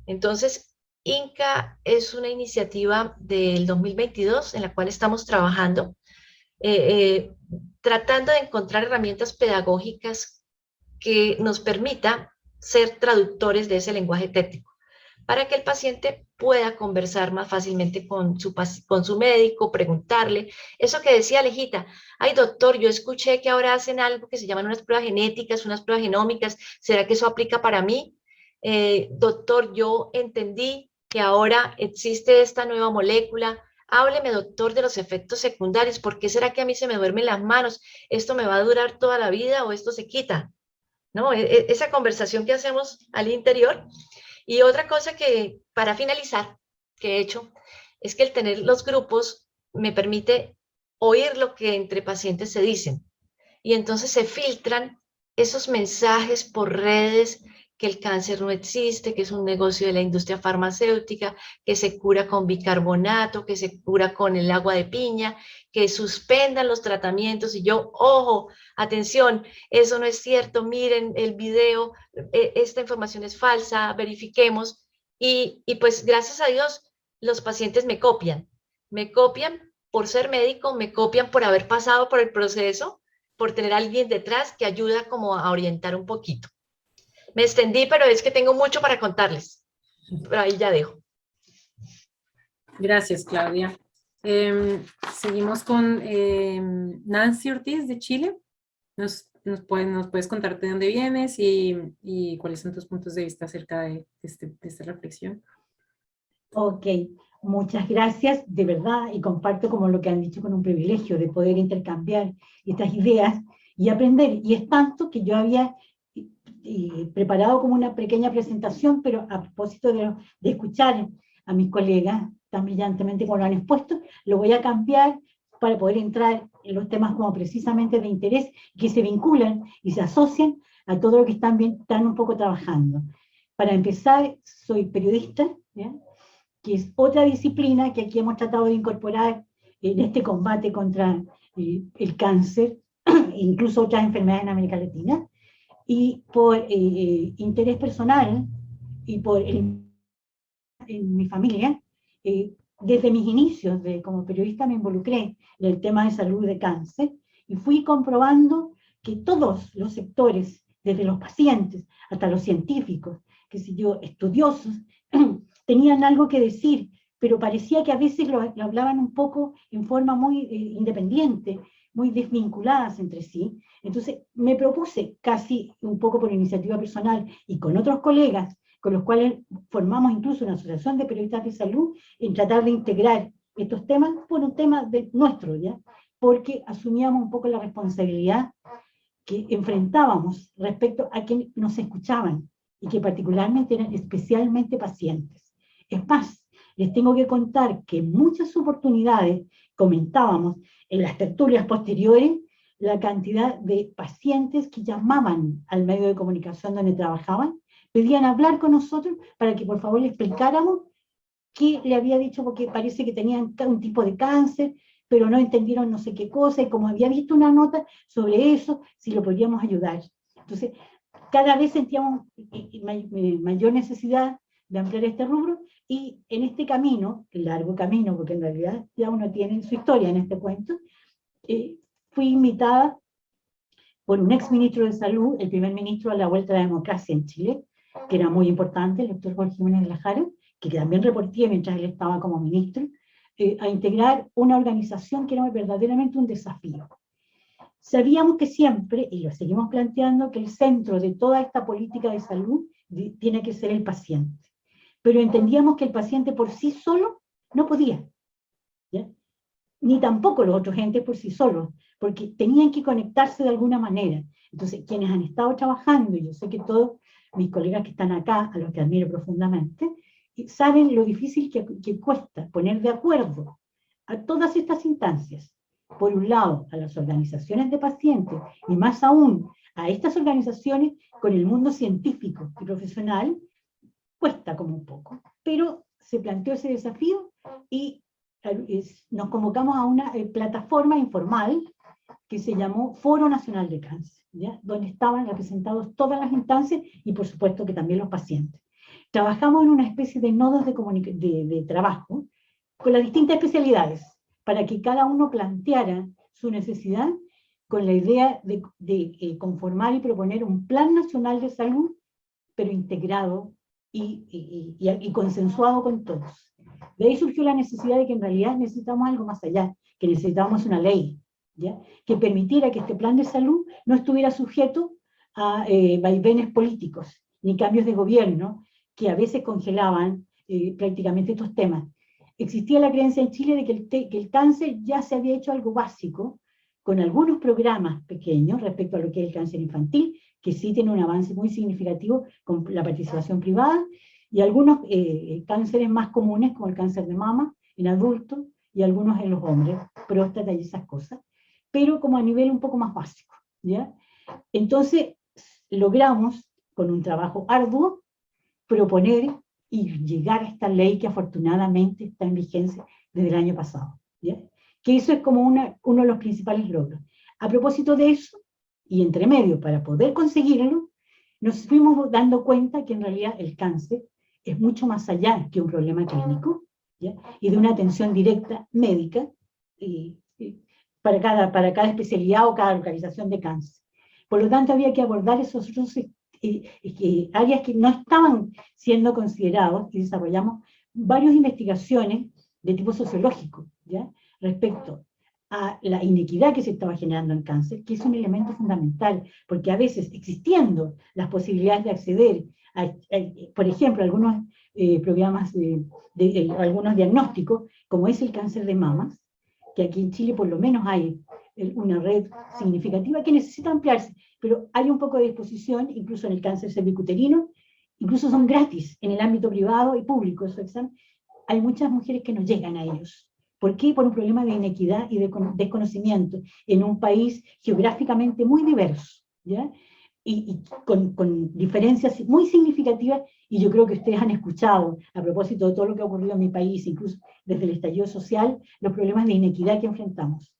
E: Entonces, INCA es una iniciativa del 2022 en la cual estamos trabajando, tratando de encontrar herramientas pedagógicas que nos permitan ser traductores de ese lenguaje técnico, para que el paciente pueda conversar más fácilmente con su médico, preguntarle. Eso que decía Alejita, ay doctor, yo escuché que ahora hacen algo que se llaman unas pruebas genéticas, unas pruebas genómicas, ¿será que eso aplica para mí? Doctor, yo entendí que ahora existe esta nueva molécula. Hábleme, doctor, de los efectos secundarios. ¿Por qué será que a mí se me duermen las manos? ¿Esto me va a durar toda la vida o esto se quita? ¿No? Esa conversación que hacemos al interior. Y otra cosa que, para finalizar, que he hecho, es que el tener los grupos me permite oír lo que entre pacientes se dicen. Y entonces se filtran esos mensajes por redes, que el cáncer no existe, que es un negocio de la industria farmacéutica, que se cura con bicarbonato, que se cura con el agua de piña, que suspendan los tratamientos. Y yo, ojo, atención, eso no es cierto, miren el video, esta información es falsa, verifiquemos. Y pues gracias a Dios, los pacientes me copian por ser médico, me copian por haber pasado por el proceso, por tener a alguien detrás que ayuda como a orientar un poquito. Me extendí, pero es que tengo mucho para contarles. Pero ahí ya dejo.
A: Gracias, Claudia. Seguimos con Nancy Ortiz de Chile. ¿Nos puedes contar de dónde vienes y cuáles son tus puntos de vista acerca de esta reflexión?
F: Ok. Muchas gracias, de verdad, y comparto como lo que han dicho con un privilegio de poder intercambiar estas ideas y aprender. Y es tanto que yo había preparado como una pequeña presentación, pero a propósito de escuchar a mis colegas tan brillantemente como lo han expuesto, lo voy a cambiar para poder entrar en los temas como precisamente de interés que se vinculan y se asocian a todo lo que están un poco trabajando. Para empezar, soy periodista, ¿ya?, que es otra disciplina que aquí hemos tratado de incorporar en este combate contra el cáncer, incluso otras enfermedades en América Latina, y por interés personal y en mi familia, desde mis inicios como periodista me involucré en el tema de salud de cáncer y fui comprobando que todos los sectores, desde los pacientes hasta los científicos, qué sé yo, estudiosos, tenían algo que decir, pero parecía que a veces lo hablaban un poco en forma muy independiente, muy desvinculadas entre sí. Entonces me propuse, casi un poco por iniciativa personal y con otros colegas, con los cuales formamos incluso una asociación de periodistas de salud, en tratar de integrar estos temas por un tema nuestro, ¿ya? Porque asumíamos un poco la responsabilidad que enfrentábamos respecto a quienes nos escuchaban y que particularmente eran especialmente pacientes. Es más, les tengo que contar que en muchas oportunidades comentábamos en las tertulias posteriores la cantidad de pacientes que llamaban al medio de comunicación donde trabajaban, pedían hablar con nosotros para que por favor le explicáramos qué le había dicho, porque parece que tenían un tipo de cáncer, pero no entendieron no sé qué cosa, y como había visto una nota sobre eso, si lo podíamos ayudar. Entonces, cada vez sentíamos mayor necesidad de ampliar este rubro, y en este camino, el largo camino, porque en realidad ya uno tiene su historia en este cuento, fui invitada por un ex ministro de Salud, el primer ministro a la vuelta de la democracia en Chile, que era muy importante, el doctor Jorge Jiménez de la Jara, que también reporté mientras él estaba como ministro, a integrar una organización que era verdaderamente un desafío. Sabíamos que siempre, y lo seguimos planteando, que el centro de toda esta política de salud tiene que ser el paciente. Pero entendíamos que el paciente por sí solo no podía, ¿ya?, ni tampoco los otros entes por sí solos, porque tenían que conectarse de alguna manera. Entonces, quienes han estado trabajando, y yo sé que todos mis colegas que están acá, a los que admiro profundamente, saben lo difícil que cuesta poner de acuerdo a todas estas instancias. Por un lado, a las organizaciones de pacientes, y más aún a estas organizaciones con el mundo científico y profesional, cuesta como un poco. Pero se planteó ese desafío y nos convocamos a una plataforma informal que se llamó Foro Nacional de Cáncer, ¿ya?, donde estaban representados todas las instancias y por supuesto que también los pacientes. Trabajamos en una especie de nodos de trabajo con las distintas especialidades para que cada uno planteara su necesidad con la idea de conformar y proponer un plan nacional de salud, pero integrado y consensuado con todos. De ahí surgió la necesidad de que en realidad necesitamos algo más allá, que necesitábamos una ley, ¿ya?, que permitiera que este plan de salud no estuviera sujeto a vaivenes políticos, ni cambios de gobierno, que a veces congelaban prácticamente estos temas. Existía la creencia en Chile de que el cáncer ya se había hecho algo básico, con algunos programas pequeños respecto a lo que es el cáncer infantil, que sí tiene un avance muy significativo con la participación privada, y algunos cánceres más comunes, como el cáncer de mama en adultos, y algunos en los hombres, próstata y esas cosas, pero como a nivel un poco más básico, ¿ya? Entonces, logramos, con un trabajo arduo, proponer y llegar a esta ley que afortunadamente está en vigencia desde el año pasado, ¿ya?, que eso es como uno de los principales logros. A propósito de eso, y entre medio, para poder conseguirlo, nos fuimos dando cuenta que en realidad el cáncer es mucho más allá que un problema clínico, ¿ya?, y de una atención directa médica para cada especialidad o cada localización de cáncer. Por lo tanto, había que abordar esos otros áreas que no estaban siendo considerados, y desarrollamos varias investigaciones de tipo sociológico, ¿ya?, respecto a la inequidad que se estaba generando en cáncer, que es un elemento fundamental, porque a veces existiendo las posibilidades de acceder a por ejemplo, algunos programas algunos diagnósticos, como es el cáncer de mamas, que aquí en Chile por lo menos hay una red significativa que necesita ampliarse, pero hay un poco de disposición, incluso en el cáncer cervicuterino, incluso son gratis en el ámbito privado y público. Hay muchas mujeres que no llegan a ellos. ¿Por qué? Por un problema de inequidad y de desconocimiento en un país geográficamente muy diverso, ¿ya? Y con diferencias muy significativas, y yo creo que ustedes han escuchado, a propósito de todo lo que ha ocurrido en mi país, incluso desde el estallido social, los problemas de inequidad que enfrentamos.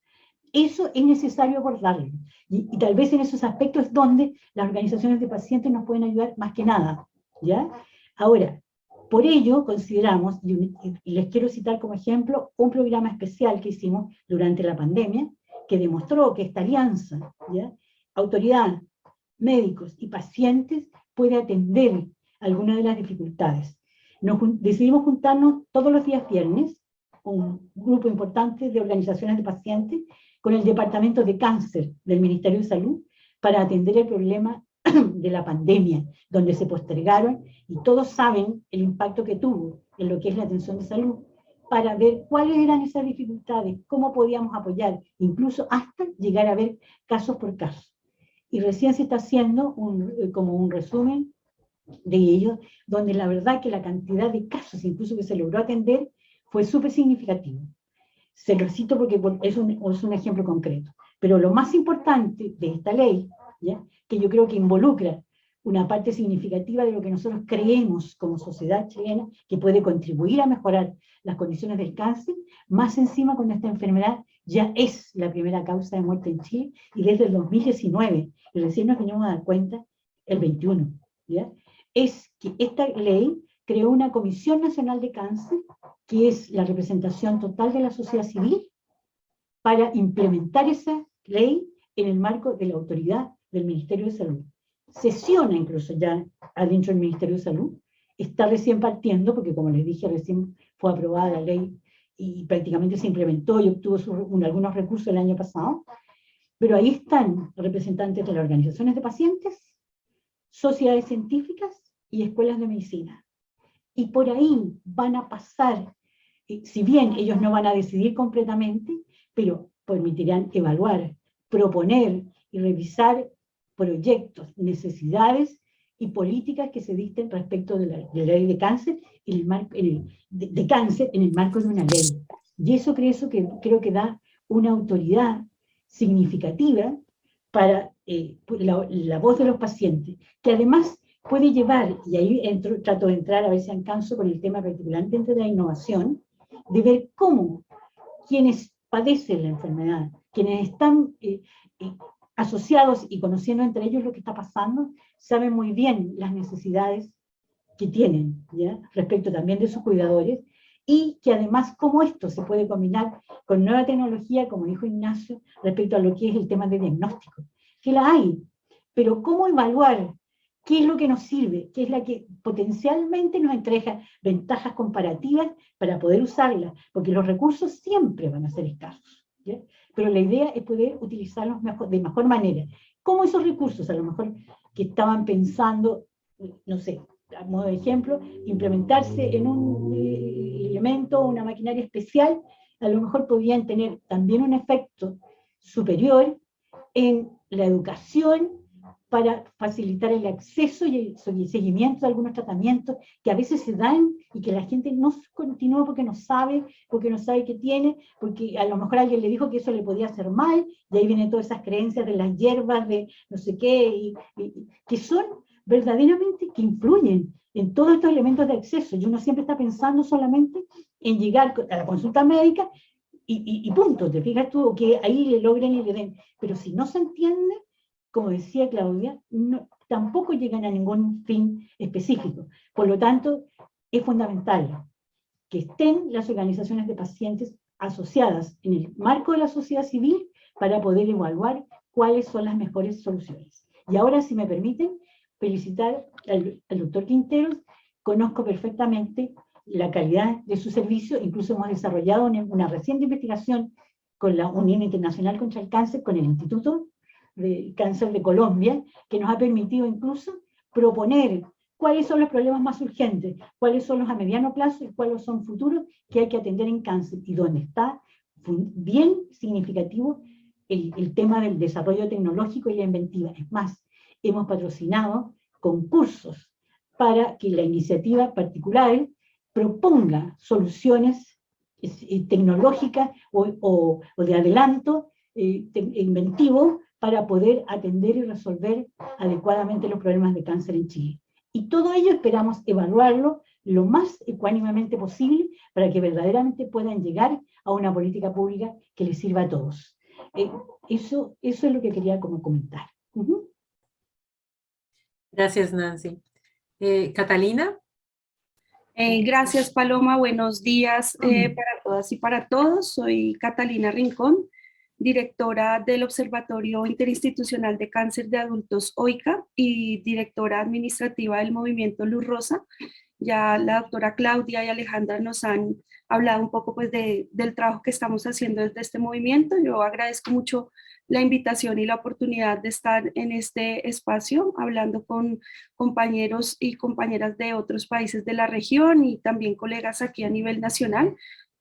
F: Eso es necesario abordarlo, y tal vez en esos aspectos es donde las organizaciones de pacientes nos pueden ayudar más que nada, ¿ya? Ahora, por ello consideramos, y les quiero citar como ejemplo, un programa especial que hicimos durante la pandemia, que demostró que esta alianza, ¿ya?, autoridad, médicos y pacientes, puede atender algunas de las dificultades. Decidimos juntarnos todos los días viernes, un grupo importante de organizaciones de pacientes, con el Departamento de Cáncer del Ministerio de Salud, para atender el problema de la pandemia, donde se postergaron, y todos saben el impacto que tuvo en lo que es la atención de salud, para ver cuáles eran esas dificultades, cómo podíamos apoyar, incluso hasta llegar a ver casos por caso. Y recién se está haciendo como un resumen de ello, donde la verdad que la cantidad de casos incluso que se logró atender fue súper significativo. Se lo cito porque es un ejemplo concreto. Pero lo más importante de esta ley, ¿ya?, que yo creo que involucra una parte significativa de lo que nosotros creemos como sociedad chilena, que puede contribuir a mejorar las condiciones del cáncer, más encima con esta enfermedad ya es la primera causa de muerte en Chile, y desde el 2019, y recién nos venimos a dar cuenta el 21, ¿ya? Es que esta ley creó una Comisión Nacional de Cáncer, que es la representación total de la sociedad civil, para implementar esa ley en el marco de la autoridad del Ministerio de Salud. Sesiona incluso ya adentro del Ministerio de Salud, está recién partiendo, porque como les dije, recién fue aprobada la ley y prácticamente se implementó y obtuvo algunos recursos el año pasado, pero ahí están representantes de las organizaciones de pacientes, sociedades científicas y escuelas de medicina. Y por ahí van a pasar, si bien ellos no van a decidir completamente, pero permitirán evaluar, proponer y revisar proyectos, necesidades y políticas que se dicten respecto de la ley de cáncer, de cáncer en el marco de una ley. Y eso creo que da una autoridad significativa para la voz de los pacientes, que además puede llevar, y ahí trato de entrar a ver si alcanzo con el tema particularmente de la innovación, de ver cómo quienes padecen la enfermedad, quienes están asociados y conociendo entre ellos lo que está pasando, saben muy bien las necesidades que tienen, ¿ya?, respecto también de sus cuidadores, y que además cómo esto se puede combinar con nueva tecnología, como dijo Ignacio, respecto a lo que es el tema de diagnóstico, que la hay, pero cómo evaluar qué es lo que nos sirve, qué es la que potencialmente nos entrega ventajas comparativas para poder usarla, porque los recursos siempre van a ser escasos, ¿ya?, pero la idea es poder utilizarlos de mejor manera. ¿Cómo esos recursos, a lo mejor que estaban pensando, no sé, a modo de ejemplo, implementarse en un elemento, una maquinaria especial, a lo mejor podían tener también un efecto superior en la educación para facilitar el acceso y el seguimiento de algunos tratamientos que a veces se dan y que la gente no continúa porque no sabe qué tiene, porque a lo mejor alguien le dijo que eso le podía hacer mal, y ahí vienen todas esas creencias de las hierbas, de no sé qué, que son verdaderamente, que influyen en todos estos elementos de acceso. Y uno siempre está pensando solamente en llegar a la consulta médica y punto, te fijas tú, que ahí le logren y le den. Pero si no se entiende, como decía Claudia, tampoco llegan a ningún fin específico. Por lo tanto, es fundamental que estén las organizaciones de pacientes asociadas en el marco de la sociedad civil para poder evaluar cuáles son las mejores soluciones. Y ahora, si me permiten, felicitar al doctor Quinteros. Conozco perfectamente la calidad de su servicio, incluso hemos desarrollado una reciente investigación con la Unión Internacional contra el Cáncer, con el Instituto de Cáncer de Colombia, que nos ha permitido incluso proponer cuáles son los problemas más urgentes, cuáles son los a mediano plazo y cuáles son futuros que hay que atender en cáncer, y donde está bien significativo el tema del desarrollo tecnológico y la inventiva. Es más, hemos patrocinado concursos para que la iniciativa particular proponga soluciones tecnológicas o de adelanto inventivo para poder atender y resolver adecuadamente los problemas de cáncer en Chile. Y todo ello esperamos evaluarlo lo más ecuánimamente posible para que verdaderamente puedan llegar a una política pública que les sirva a todos. Eso es lo que quería como comentar.
A: Gracias, Nancy. Catalina.
G: Gracias, Paloma. Buenos días para todas y para todos. Soy Catalina Rincón, directora del Observatorio Interinstitucional de Cáncer de Adultos OICA y directora administrativa del Movimiento Luz Rosa. Ya la doctora Claudia y Alejandra nos han hablado un poco pues, del trabajo que estamos haciendo desde este movimiento. Yo agradezco mucho la invitación y la oportunidad de estar en este espacio hablando con compañeros y compañeras de otros países de la región y también colegas aquí a nivel nacional.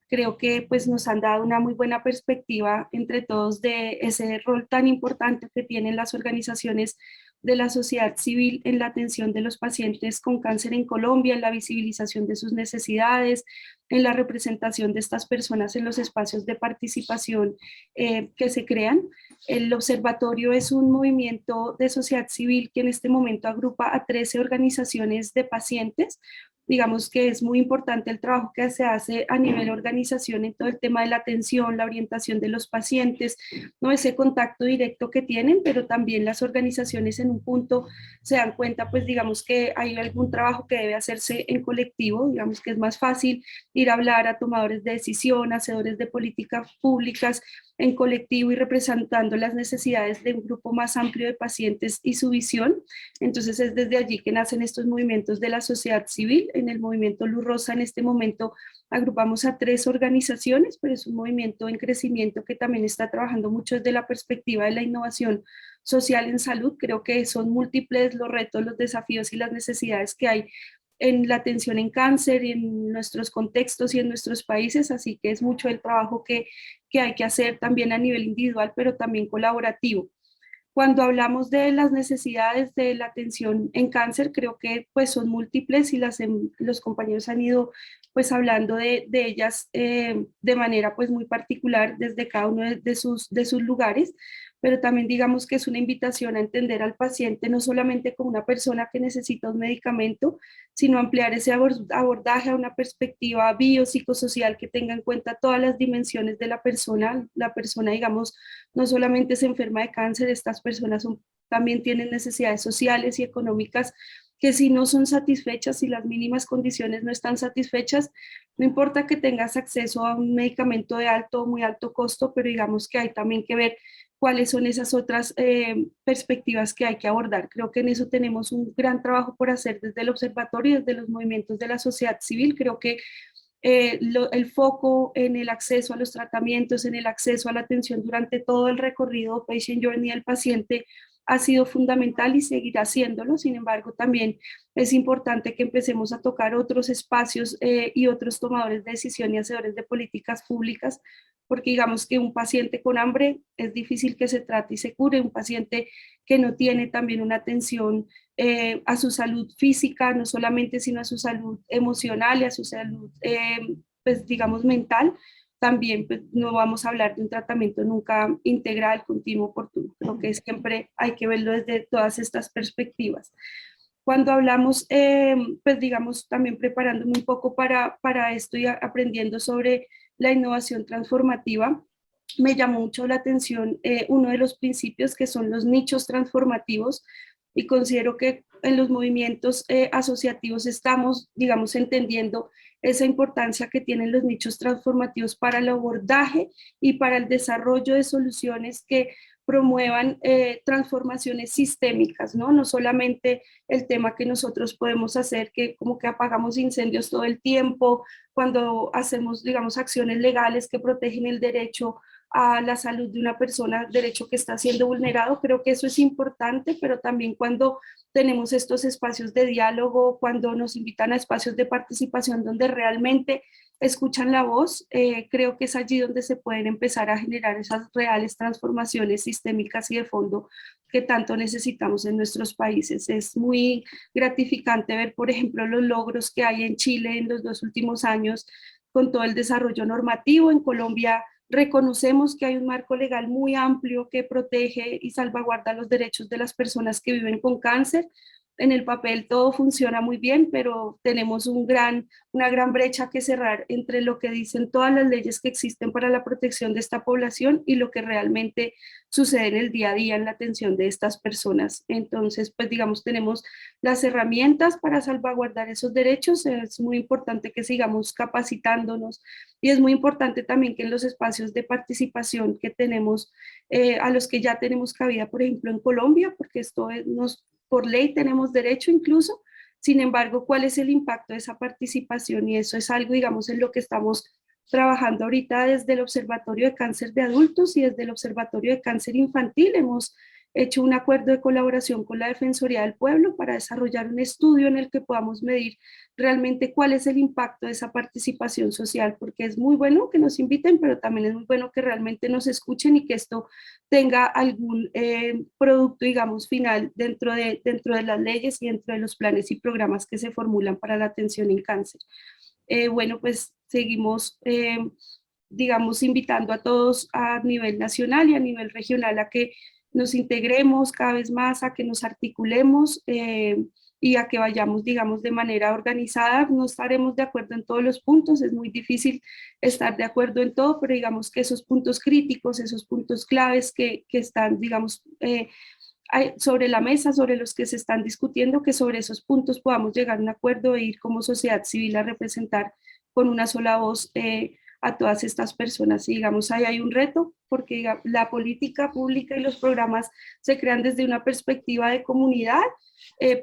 G: Creo que pues, nos han dado una muy buena perspectiva entre todos de ese rol tan importante que tienen las organizaciones de la sociedad civil en la atención de los pacientes con cáncer en Colombia, en la visibilización de sus necesidades, en la representación de estas personas en los espacios de participación que se crean. El observatorio es un movimiento de sociedad civil que en este momento agrupa a 13 organizaciones de pacientes. Digamos que es muy importante el trabajo que se hace a nivel de organización en todo el tema de la atención, la orientación de los pacientes, ¿no? Ese contacto directo que tienen, pero también las organizaciones en un punto se dan cuenta, pues digamos que hay algún trabajo que debe hacerse en colectivo, digamos que es más fácil ir a hablar a tomadores de decisión, hacedores de políticas públicas en colectivo y representando las necesidades de un grupo más amplio de pacientes y su visión. Entonces es desde allí que nacen estos movimientos de la sociedad civil. En el movimiento Luz Rosa en este momento agrupamos a 3 organizaciones, pero es un movimiento en crecimiento que también está trabajando mucho desde la perspectiva de la innovación social en salud. Creo que son múltiples los retos, los desafíos y las necesidades que hay en la atención en cáncer y en nuestros contextos y en nuestros países, así que es mucho el trabajo que hay que hacer también a nivel individual, pero también colaborativo. Cuando hablamos de las necesidades de la atención en cáncer, creo que pues son múltiples y los compañeros han ido pues hablando de ellas de manera pues muy particular desde cada uno de sus lugares, pero también digamos que es una invitación a entender al paciente no solamente como una persona que necesita un medicamento, sino ampliar ese abordaje a una perspectiva biopsicosocial que tenga en cuenta todas las dimensiones de la persona. La persona, digamos, no solamente se enferma de cáncer, estas personas también tienen necesidades sociales y económicas que si no son satisfechas, si las mínimas condiciones no están satisfechas, no importa que tengas acceso a un medicamento de alto o muy alto costo, pero digamos que hay también que ver cuáles son esas otras perspectivas que hay que abordar. Creo que en eso tenemos un gran trabajo por hacer desde el observatorio y desde los movimientos de la sociedad civil. Creo que el foco en el acceso a los tratamientos, en el acceso a la atención durante todo el recorrido Patient Journey del paciente ha sido fundamental y seguirá siéndolo. Sin embargo, también es importante que empecemos a tocar otros espacios y otros tomadores de decisión y hacedores de políticas públicas, porque digamos que un paciente con hambre es difícil que se trate y se cure, un paciente que no tiene también una atención a su salud física, no solamente, sino a su salud emocional y a su salud, pues digamos, mental, también pues, no vamos a hablar de un tratamiento nunca integral, continuo, oportuno. Creo que siempre hay que verlo desde todas estas perspectivas. Cuando hablamos, pues digamos, también preparándome un poco para esto y aprendiendo sobre la innovación transformativa, me llamó mucho la atención uno de los principios que son los nichos transformativos, y considero que en los movimientos asociativos estamos, digamos, entendiendo esa importancia que tienen los nichos transformativos para el abordaje y para el desarrollo de soluciones que promuevan transformaciones sistémicas, ¿no? No solamente el tema que nosotros podemos hacer, que como que apagamos incendios todo el tiempo, cuando hacemos, digamos, acciones legales que protegen el derecho a la salud de una persona, derecho que está siendo vulnerado. Creo que eso es importante, pero también cuando tenemos estos espacios de diálogo, cuando nos invitan a espacios de participación donde realmente escuchan la voz, creo que es allí donde se pueden empezar a generar esas reales transformaciones sistémicas y de fondo que tanto necesitamos en nuestros países. Es muy gratificante ver, por ejemplo, los logros que hay en Chile en los 2 últimos años con todo el desarrollo normativo. En Colombia reconocemos que hay un marco legal muy amplio que protege y salvaguarda los derechos de las personas que viven con cáncer. En el papel todo funciona muy bien, pero tenemos una gran brecha que cerrar entre lo que dicen todas las leyes que existen para la protección de esta población y lo que realmente sucede en el día a día en la atención de estas personas. Entonces, pues digamos, tenemos las herramientas para salvaguardar esos derechos. Es muy importante que sigamos capacitándonos y es muy importante también que en los espacios de participación que tenemos, a los que ya tenemos cabida, por ejemplo, en Colombia, porque por ley tenemos derecho incluso. Sin embargo, ¿cuál es el impacto de esa participación? Y eso es algo, digamos, en lo que estamos trabajando ahorita desde el Observatorio de Cáncer de Adultos y desde el Observatorio de Cáncer Infantil. Hemos hecho un acuerdo de colaboración con la Defensoría del Pueblo para desarrollar un estudio en el que podamos medir realmente cuál es el impacto de esa participación social, porque es muy bueno que nos inviten, pero también es muy bueno que realmente nos escuchen y que esto tenga algún producto, digamos, final dentro de las leyes y dentro de los planes y programas que se formulan para la atención en cáncer. Bueno, pues seguimos, digamos, invitando a todos a nivel nacional y a nivel regional a que nos integremos cada vez más, a que nos articulemos y a que vayamos, digamos, de manera organizada. No estaremos de acuerdo en todos los puntos, es muy difícil estar de acuerdo en todo, pero digamos que esos puntos críticos, esos puntos claves que están, digamos, sobre la mesa, sobre los que se están discutiendo, que sobre esos puntos podamos llegar a un acuerdo e ir como sociedad civil a representar con una sola voz a todas estas personas. Y digamos, ahí hay un reto, porque la política pública y los programas se crean desde una perspectiva de comunidad,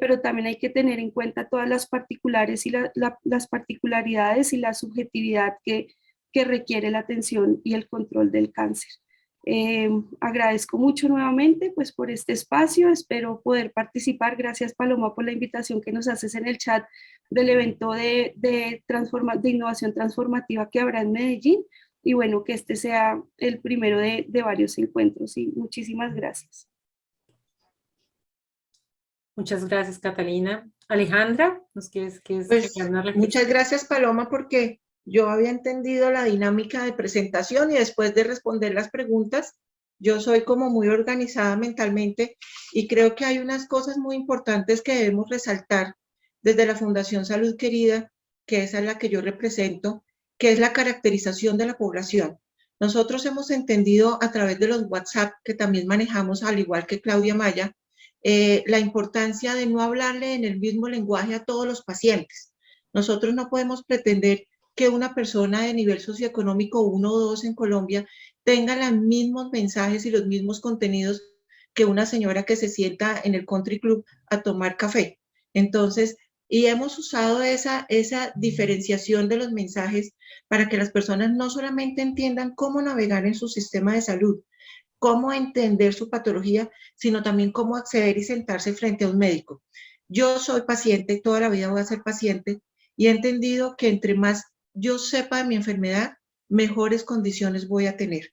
G: pero también hay que tener en cuenta todas las particulares y las particularidades y la subjetividad que requiere la atención y el control del cáncer. Agradezco mucho nuevamente pues por este espacio, espero poder participar. Gracias, Paloma, por la invitación que nos haces en el chat del evento de innovación transformativa que habrá en Medellín, y bueno, que este sea el primero de varios encuentros, y muchísimas gracias.
A: Muchas gracias, Catalina. Alejandra, ¿nos quieres
C: Pues,
A: agregar una reflexión?
C: muchas gracias, Paloma, porque yo había entendido la dinámica de presentación y después de responder las preguntas, yo soy como muy organizada mentalmente y creo que hay unas cosas muy importantes que debemos resaltar desde la Fundación Salud Querida, que es a la que yo represento, que es la caracterización de la población. Nosotros hemos entendido a través de los WhatsApp, que también manejamos, al igual que Claudia Maya, la importancia de no hablarle en el mismo lenguaje a todos los pacientes. Nosotros no podemos pretender que una persona de nivel socioeconómico 1 o 2 en Colombia tenga los mismos mensajes y los mismos contenidos que una señora que se sienta en el country club a tomar café. Entonces, y hemos usado esa diferenciación de los mensajes para que las personas no solamente entiendan cómo navegar en su sistema de salud, cómo entender su patología, sino también cómo acceder y sentarse frente a un médico. Yo soy paciente, toda la vida voy a ser paciente, y he entendido que entre más yo sepa de mi enfermedad, mejores condiciones voy a tener.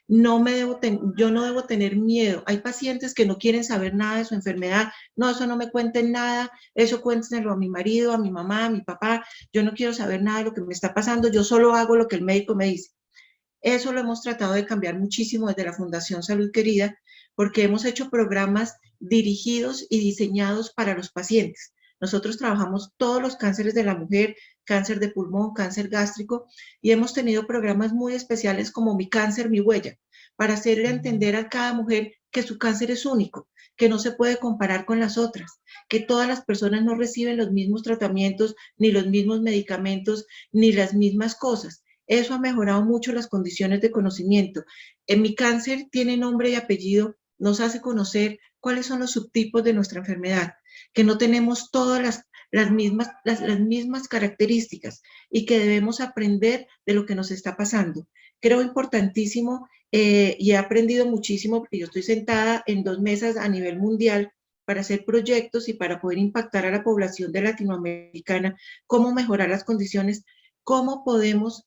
C: Yo no debo tener miedo. Hay pacientes que no quieren saber nada de su enfermedad. No, eso no me cuenten nada, eso cuéntenlo a mi marido, a mi mamá, a mi papá. Yo no quiero saber nada de lo que me está pasando, yo solo hago lo que el médico me dice. Eso lo hemos tratado de cambiar muchísimo desde la Fundación Salud Querida, porque hemos hecho programas dirigidos y diseñados para los pacientes. Nosotros trabajamos todos los cánceres de la mujer, cáncer de pulmón, cáncer gástrico, y hemos tenido programas muy especiales como Mi Cáncer, Mi Huella, para hacerle entender a cada mujer que su cáncer es único, que no se puede comparar con las otras, que todas las personas no reciben los mismos tratamientos, ni los mismos medicamentos, ni las mismas cosas. Eso ha mejorado mucho las condiciones de conocimiento. En Mi Cáncer tiene nombre y apellido nos hace conocer cuáles son los subtipos de nuestra enfermedad, que no tenemos todas las mismas características y que debemos aprender de lo que nos está pasando. Creo importantísimo y he aprendido muchísimo porque yo estoy sentada en 2 mesas a nivel mundial para hacer proyectos y para poder impactar a la población de latinoamericana, cómo mejorar las condiciones, cómo podemos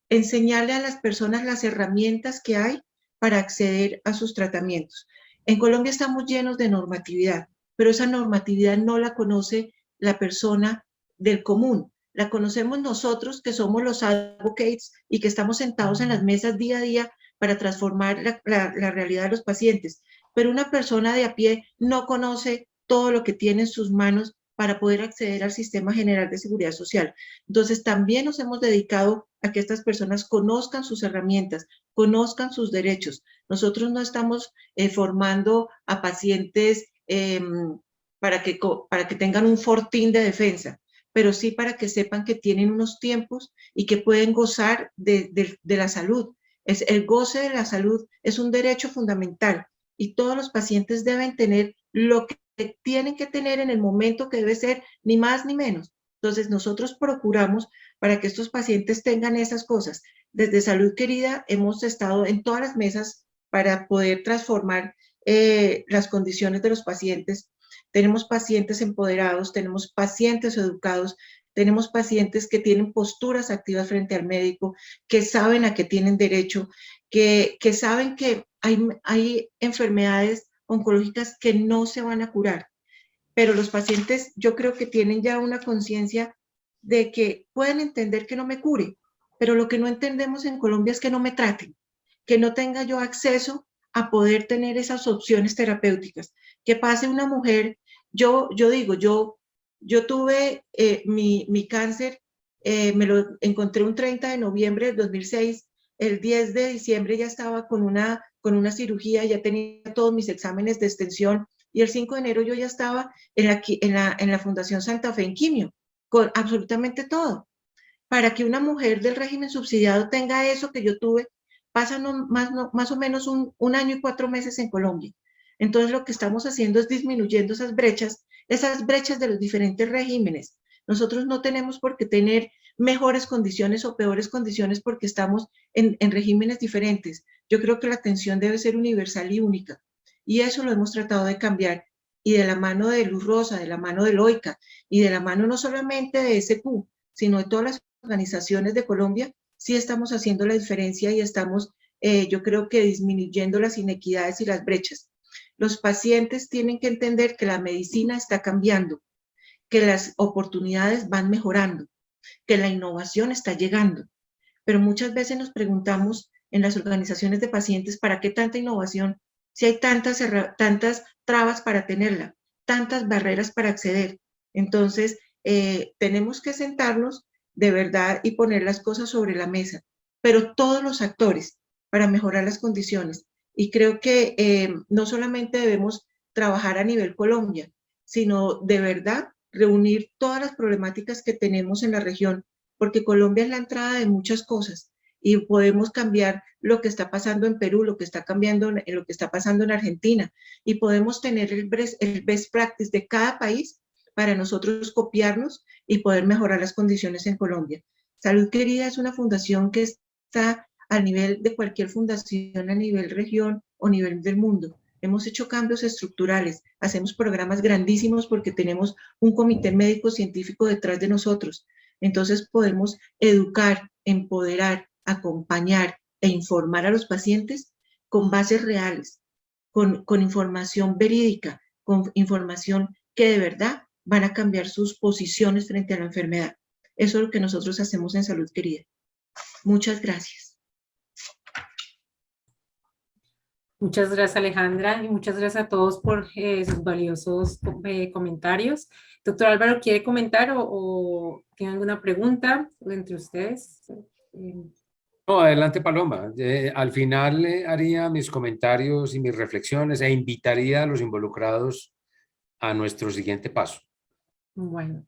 C: enseñarle a las personas las herramientas que hay para acceder a sus tratamientos. En Colombia estamos llenos de normatividad, pero esa normatividad no la conoce la persona del común. La conocemos nosotros, que somos los advocates y que estamos sentados en las mesas día a día para transformar la realidad de los pacientes. Pero una persona de a pie no conoce todo lo que tiene en sus manos para poder acceder al Sistema General de Seguridad Social. Entonces, también nos hemos dedicado a que estas personas conozcan sus herramientas, conozcan sus derechos. Nosotros no estamos formando a pacientes para que tengan un fortín de defensa, pero sí para que sepan que tienen unos tiempos y que pueden gozar de la salud. El goce de la salud es un derecho fundamental y todos los pacientes deben tener lo que tienen que tener en el momento que debe ser, ni más ni menos. Entonces, nosotros procuramos para que estos pacientes tengan esas cosas. Desde Salud Querida hemos estado en todas las mesas para poder transformar las condiciones de los pacientes. Tenemos pacientes empoderados, tenemos pacientes educados, tenemos pacientes que tienen posturas activas frente al médico, que saben a qué tienen derecho, que saben que hay enfermedades oncológicas que no se van a curar, pero los pacientes yo creo que tienen ya una conciencia de que pueden entender que no me cure, pero lo que no entendemos en Colombia es que no me traten, que no tenga yo acceso a poder tener esas opciones terapéuticas, que pase una mujer, yo tuve mi cáncer, me lo encontré un 30 de noviembre del 2006, el 10 de diciembre ya estaba con una cirugía, ya tenía todos mis exámenes de extensión y el 5 de enero yo ya estaba en la Fundación Santa Fe en quimio, con absolutamente todo. Para que una mujer del régimen subsidiado tenga eso que yo tuve, pasan más o menos un año y 4 meses en Colombia. Entonces lo que estamos haciendo es disminuyendo esas brechas de los diferentes regímenes. Nosotros no tenemos por qué tener mejores condiciones o peores condiciones porque estamos en regímenes diferentes. Yo creo que la atención debe ser universal y única. Y eso lo hemos tratado de cambiar. Y de la mano de Luz Rosa, de la mano de Loica, y de la mano no solamente de SQ, sino de todas las organizaciones de Colombia, sí estamos haciendo la diferencia y estamos, yo creo que disminuyendo las inequidades y las brechas. Los pacientes tienen que entender que la medicina está cambiando, que las oportunidades van mejorando, que la innovación está llegando. Pero muchas veces nos preguntamos en las organizaciones de pacientes, ¿para qué tanta innovación? Si hay tantas trabas para tenerla, tantas barreras para acceder. Entonces, tenemos que sentarnos de verdad y poner las cosas sobre la mesa, pero todos los actores para mejorar las condiciones. Y creo que no solamente debemos trabajar a nivel Colombia, sino de verdad reunir todas las problemáticas que tenemos en la región, porque Colombia es la entrada de muchas cosas y podemos cambiar lo que está pasando en Perú, lo que está pasando en Argentina, y podemos tener el best practice de cada país para nosotros copiarnos y poder mejorar las condiciones en Colombia. Salud Querida es una fundación que está a nivel de cualquier fundación, a nivel región o nivel del mundo. Hemos hecho cambios estructurales, hacemos programas grandísimos porque tenemos un comité médico científico detrás de nosotros. Entonces podemos educar, empoderar, acompañar e informar a los pacientes con bases reales, con información verídica, con información que de verdad van a cambiar sus posiciones frente a la enfermedad. Eso es lo que nosotros hacemos en Salud Querida. Muchas gracias.
A: Muchas gracias, Alejandra, y muchas gracias a todos por sus valiosos comentarios. Doctor Álvaro, ¿quiere comentar o tiene alguna pregunta entre ustedes?
B: No, adelante, Paloma. Al final haría mis comentarios y mis reflexiones e invitaría a los involucrados a nuestro siguiente paso.
A: Bueno,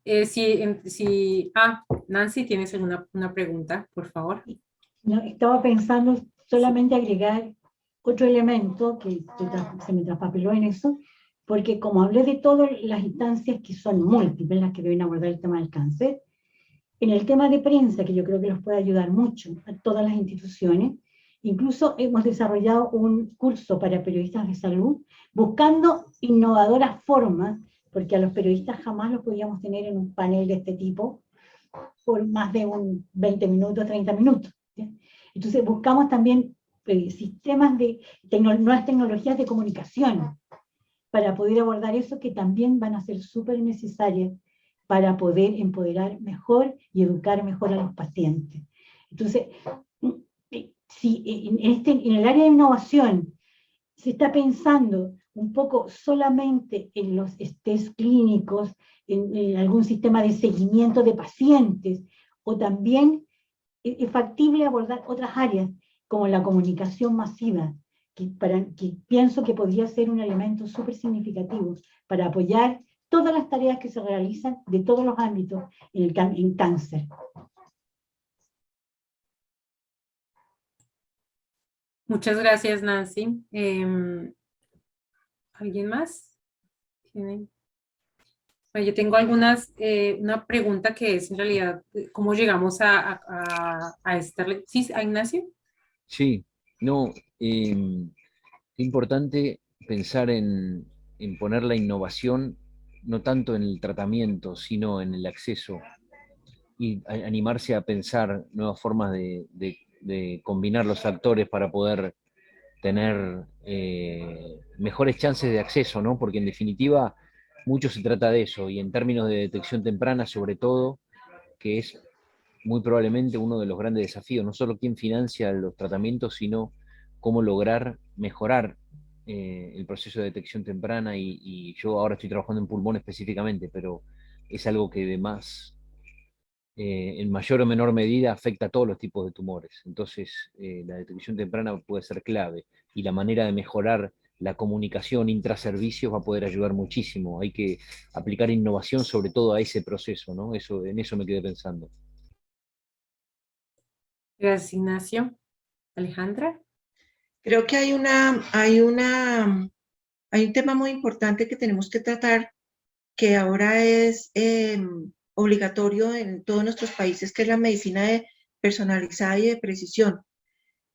A: Nancy, ¿tienes alguna pregunta, por favor?
F: No, estaba pensando solamente agregar otro elemento que se me traspapeló en eso, porque como hablé de todas las instancias que son múltiples las que deben abordar el tema del cáncer, en el tema de prensa, que yo creo que los puede ayudar mucho a todas las instituciones, incluso hemos desarrollado un curso para periodistas de salud, buscando innovadoras formas, porque a los periodistas jamás los podíamos tener en un panel de este tipo por más de 20 minutos, 30 minutos. ¿Sí? Entonces buscamos también sistemas de nuevas tecnologías de comunicación para poder abordar eso, que también van a ser súper necesarias para poder empoderar mejor y educar mejor a los pacientes. Entonces, si en el área de innovación se está pensando un poco solamente en los test clínicos, en algún sistema de seguimiento de pacientes, o también es factible abordar otras áreas, como la comunicación masiva, que pienso que podría ser un elemento súper significativo para apoyar todas las tareas que se realizan de todos los ámbitos en cáncer.
A: Muchas gracias, Nancy. ¿Alguien más? Bueno, yo tengo una pregunta que es en realidad, ¿cómo llegamos a esta? ¿Sí, a Ignacio?
D: Sí, no, es importante pensar en poner la innovación no tanto en el tratamiento, sino en el acceso, y animarse a pensar nuevas formas de combinar los actores para poder tener mejores chances de acceso, ¿no? Porque en definitiva mucho se trata de eso, y en términos de detección temprana sobre todo, que es muy probablemente uno de los grandes desafíos, no solo quién financia los tratamientos, sino cómo lograr mejorar el proceso de detección temprana, y yo ahora estoy trabajando en pulmón específicamente, pero es algo que además en mayor o menor medida afecta a todos los tipos de tumores. Entonces, la detección temprana puede ser clave, y la manera de mejorar la comunicación intraservicios va a poder ayudar muchísimo. Hay que aplicar innovación sobre todo a ese proceso, ¿no? En eso me quedé pensando.
A: Gracias, Ignacio. Alejandra.
C: Creo que hay un tema muy importante que tenemos que tratar, que ahora es obligatorio en todos nuestros países, que es la medicina personalizada y de precisión.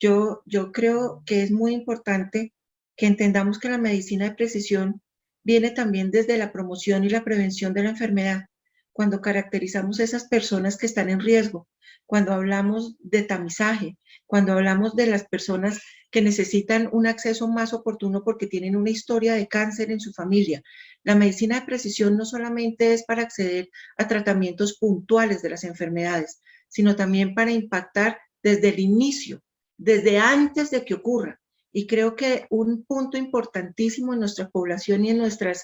C: Yo creo que es muy importante que entendamos que la medicina de precisión viene también desde la promoción y la prevención de la enfermedad. Cuando caracterizamos a esas personas que están en riesgo, cuando hablamos de tamizaje, cuando hablamos de las personas que necesitan un acceso más oportuno porque tienen una historia de cáncer en su familia. La medicina de precisión no solamente es para acceder a tratamientos puntuales de las enfermedades, sino también para impactar desde el inicio, desde antes de que ocurra. Y creo que un punto importantísimo en nuestra población y en nuestra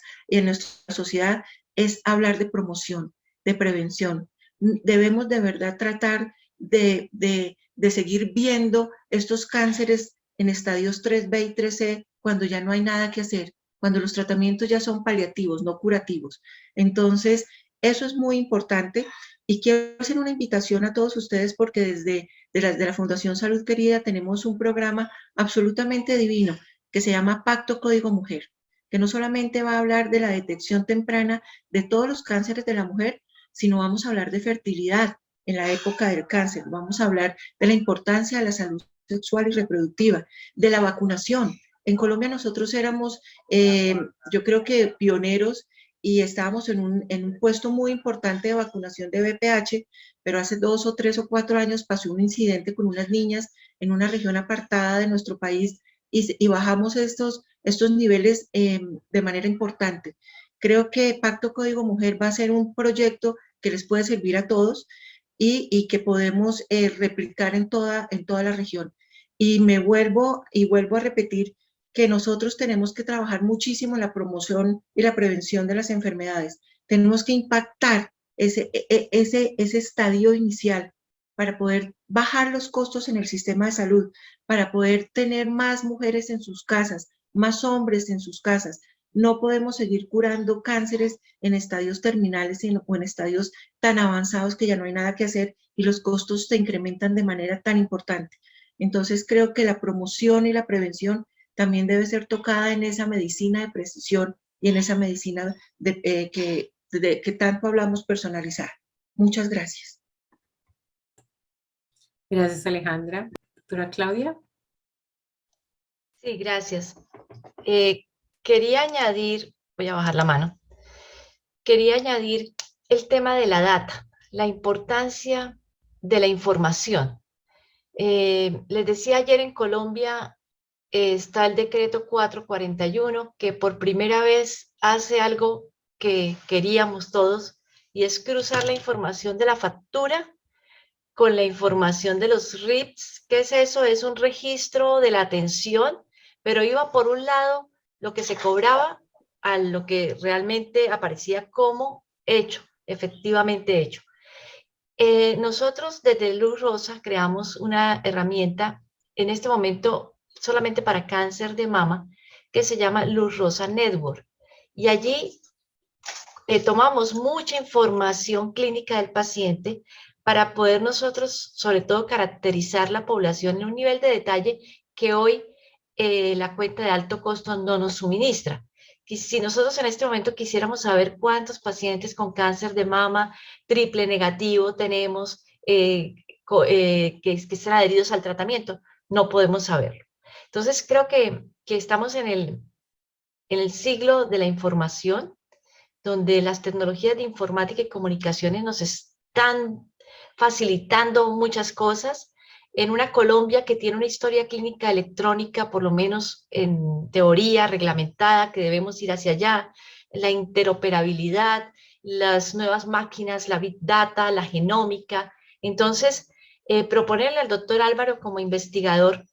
C: sociedad es hablar de promoción, de prevención. Debemos de verdad tratar de seguir viendo estos cánceres en estadios 3B y 3C cuando ya no hay nada que hacer, cuando los tratamientos ya son paliativos, no curativos. Entonces, eso es muy importante, y quiero hacer una invitación a todos ustedes, porque desde de la Fundación Salud Querida tenemos un programa absolutamente divino que se llama Pacto Código Mujer, que no solamente va a hablar de la detección temprana de todos los cánceres de la mujer, sino vamos a hablar de fertilidad en la época del cáncer, vamos a hablar de la importancia de la salud sexual y reproductiva, de la vacunación. En Colombia nosotros éramos, yo creo que pioneros, y estábamos en un puesto muy importante de vacunación de VPH, pero hace 2 o 3 o 4 años pasó un incidente con unas niñas en una región apartada de nuestro país, y bajamos estos niveles de manera importante. Creo que Pacto Código Mujer va a ser un proyecto que les puede servir a todos, y que podemos replicar en toda la región. Y vuelvo a repetir que nosotros tenemos que trabajar muchísimo en la promoción y la prevención de las enfermedades. Tenemos que impactar ese estadio inicial para poder bajar los costos en el sistema de salud, para poder tener más mujeres en sus casas, más hombres en sus casas. No podemos seguir curando cánceres en estadios terminales o en estadios tan avanzados que ya no hay nada que hacer y los costos se incrementan de manera tan importante. Entonces creo que la promoción y la prevención también debe ser tocada en esa medicina de precisión y en esa medicina que tanto hablamos personalizar. Muchas gracias.
A: Gracias, Alejandra. Doctora Claudia.
E: Sí, gracias. Quería añadir, voy a bajar la mano, quería añadir el tema de la data, la importancia de la información. Les decía ayer en Colombia está el decreto 441 que por primera vez hace algo que queríamos todos y es cruzar la información de la factura con la información de los RIPs. ¿Qué es eso? Es un registro de la atención, pero iba por un lado lo que se cobraba a lo que realmente aparecía como hecho, efectivamente hecho. Nosotros desde Luz Rosa creamos una herramienta en este momento solamente para cáncer de mama que se llama Luz Rosa Network. Y allí tomamos mucha información clínica del paciente para poder nosotros, sobre todo, caracterizar la población en un nivel de detalle que hoy la cuenta de alto costo no nos suministra. Y si nosotros en este momento quisiéramos saber cuántos pacientes con cáncer de mama triple negativo tenemos que están adheridos al tratamiento, no podemos saberlo. Entonces, creo que estamos en el siglo de la información, donde las tecnologías de informática y comunicaciones nos están facilitando muchas cosas, en una Colombia que tiene una historia clínica electrónica, por lo menos en teoría reglamentada, que debemos ir hacia allá, la interoperabilidad, las nuevas máquinas, la Big Data, la genómica. Entonces, proponerle al doctor Álvaro como investigador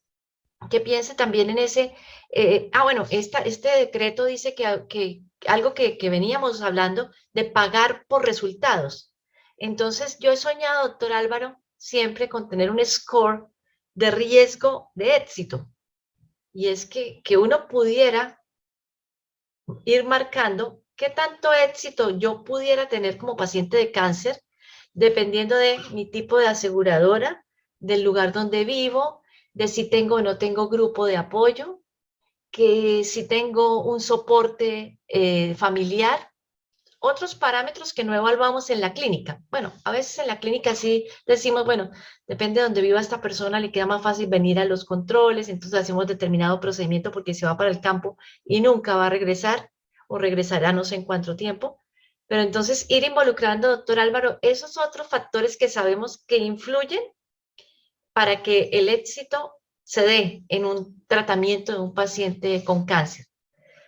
E: que piense también en ese, bueno, este decreto dice que algo que veníamos hablando de pagar por resultados. Entonces, yo he soñado, doctor Álvaro, siempre con tener un score de riesgo de éxito. Y es que uno pudiera ir marcando qué tanto éxito yo pudiera tener como paciente de cáncer, dependiendo de mi tipo de aseguradora, del lugar donde vivo, de si tengo o no tengo grupo de apoyo, que si tengo un soporte familiar, otros parámetros que no evaluamos en la clínica. Bueno, a veces en la clínica sí decimos, bueno, depende de donde viva esta persona, le queda más fácil venir a los controles, entonces hacemos determinado procedimiento porque se va para el campo y nunca va a regresar o regresará no sé en cuánto tiempo. Pero entonces ir involucrando, doctor Álvaro, esos otros factores que sabemos que influyen para que el éxito se dé en un tratamiento de un paciente con cáncer.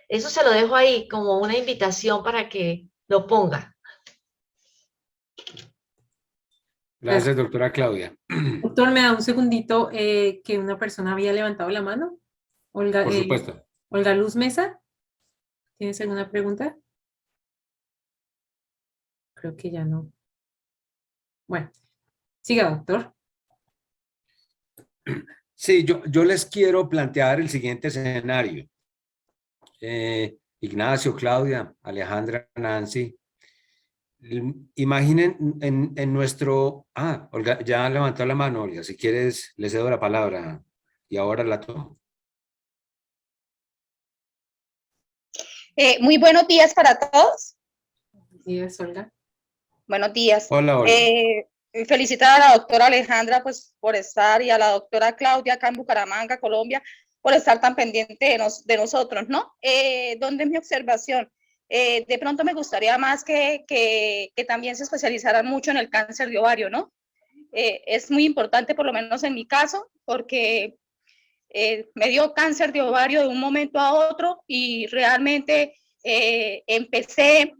E: Eso se lo dejo ahí como una invitación para que lo ponga.
B: Gracias, doctora Claudia.
A: Doctor, me da un segundito que una persona había levantado la mano. Olga,
B: Por supuesto.
A: Olga Luz Mesa, ¿tienes alguna pregunta? Creo que ya no. Bueno, siga, doctor.
B: Sí, yo les quiero plantear el siguiente escenario. Ignacio, Claudia, Alejandra, Nancy. Imaginen en nuestro... Olga, ya levantó la mano, Olga. Si quieres, le cedo la palabra. Y ahora la tomo.
H: Muy buenos días para todos.
A: Buenos días, Olga.
H: Buenos días.
B: Hola, Olga.
H: Felicitar a la doctora Alejandra pues, por estar y a la doctora Claudia acá en Bucaramanga, Colombia, por estar tan pendiente de nosotros, ¿no? ¿Dónde es mi observación? De pronto me gustaría más que también se especializaran mucho en el cáncer de ovario, ¿no? Es muy importante, por lo menos en mi caso, porque me dio cáncer de ovario de un momento a otro y realmente empecé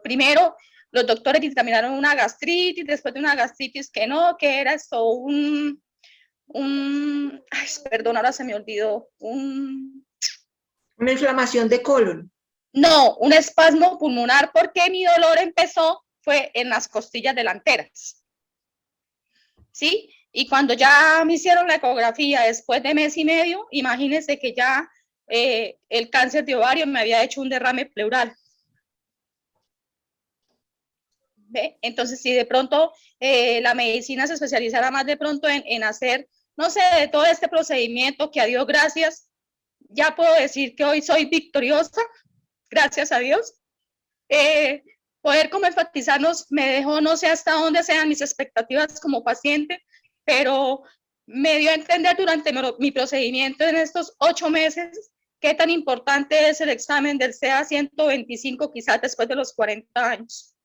H: primero. Los doctores dictaminaron una gastritis, después de una gastritis que no, que era esto perdón, ahora se me olvidó,
C: Una inflamación de colon.
H: No, un espasmo pulmonar porque mi dolor empezó fue en las costillas delanteras. ¿Sí? Y cuando ya me hicieron la ecografía después de mes y medio, imagínense que ya el cáncer de ovario me había hecho un derrame pleural. ¿Ve? Entonces, si de pronto la medicina se especializara más de pronto en hacer no sé, de todo este procedimiento que a Dios gracias, ya puedo decir que hoy soy victoriosa, gracias a Dios. Poder como enfatizarnos me dejó, no sé hasta dónde sean mis expectativas como paciente, pero me dio a entender durante mi procedimiento en estos 8 meses qué tan importante es el examen del CA 125, quizás después de los 40 años.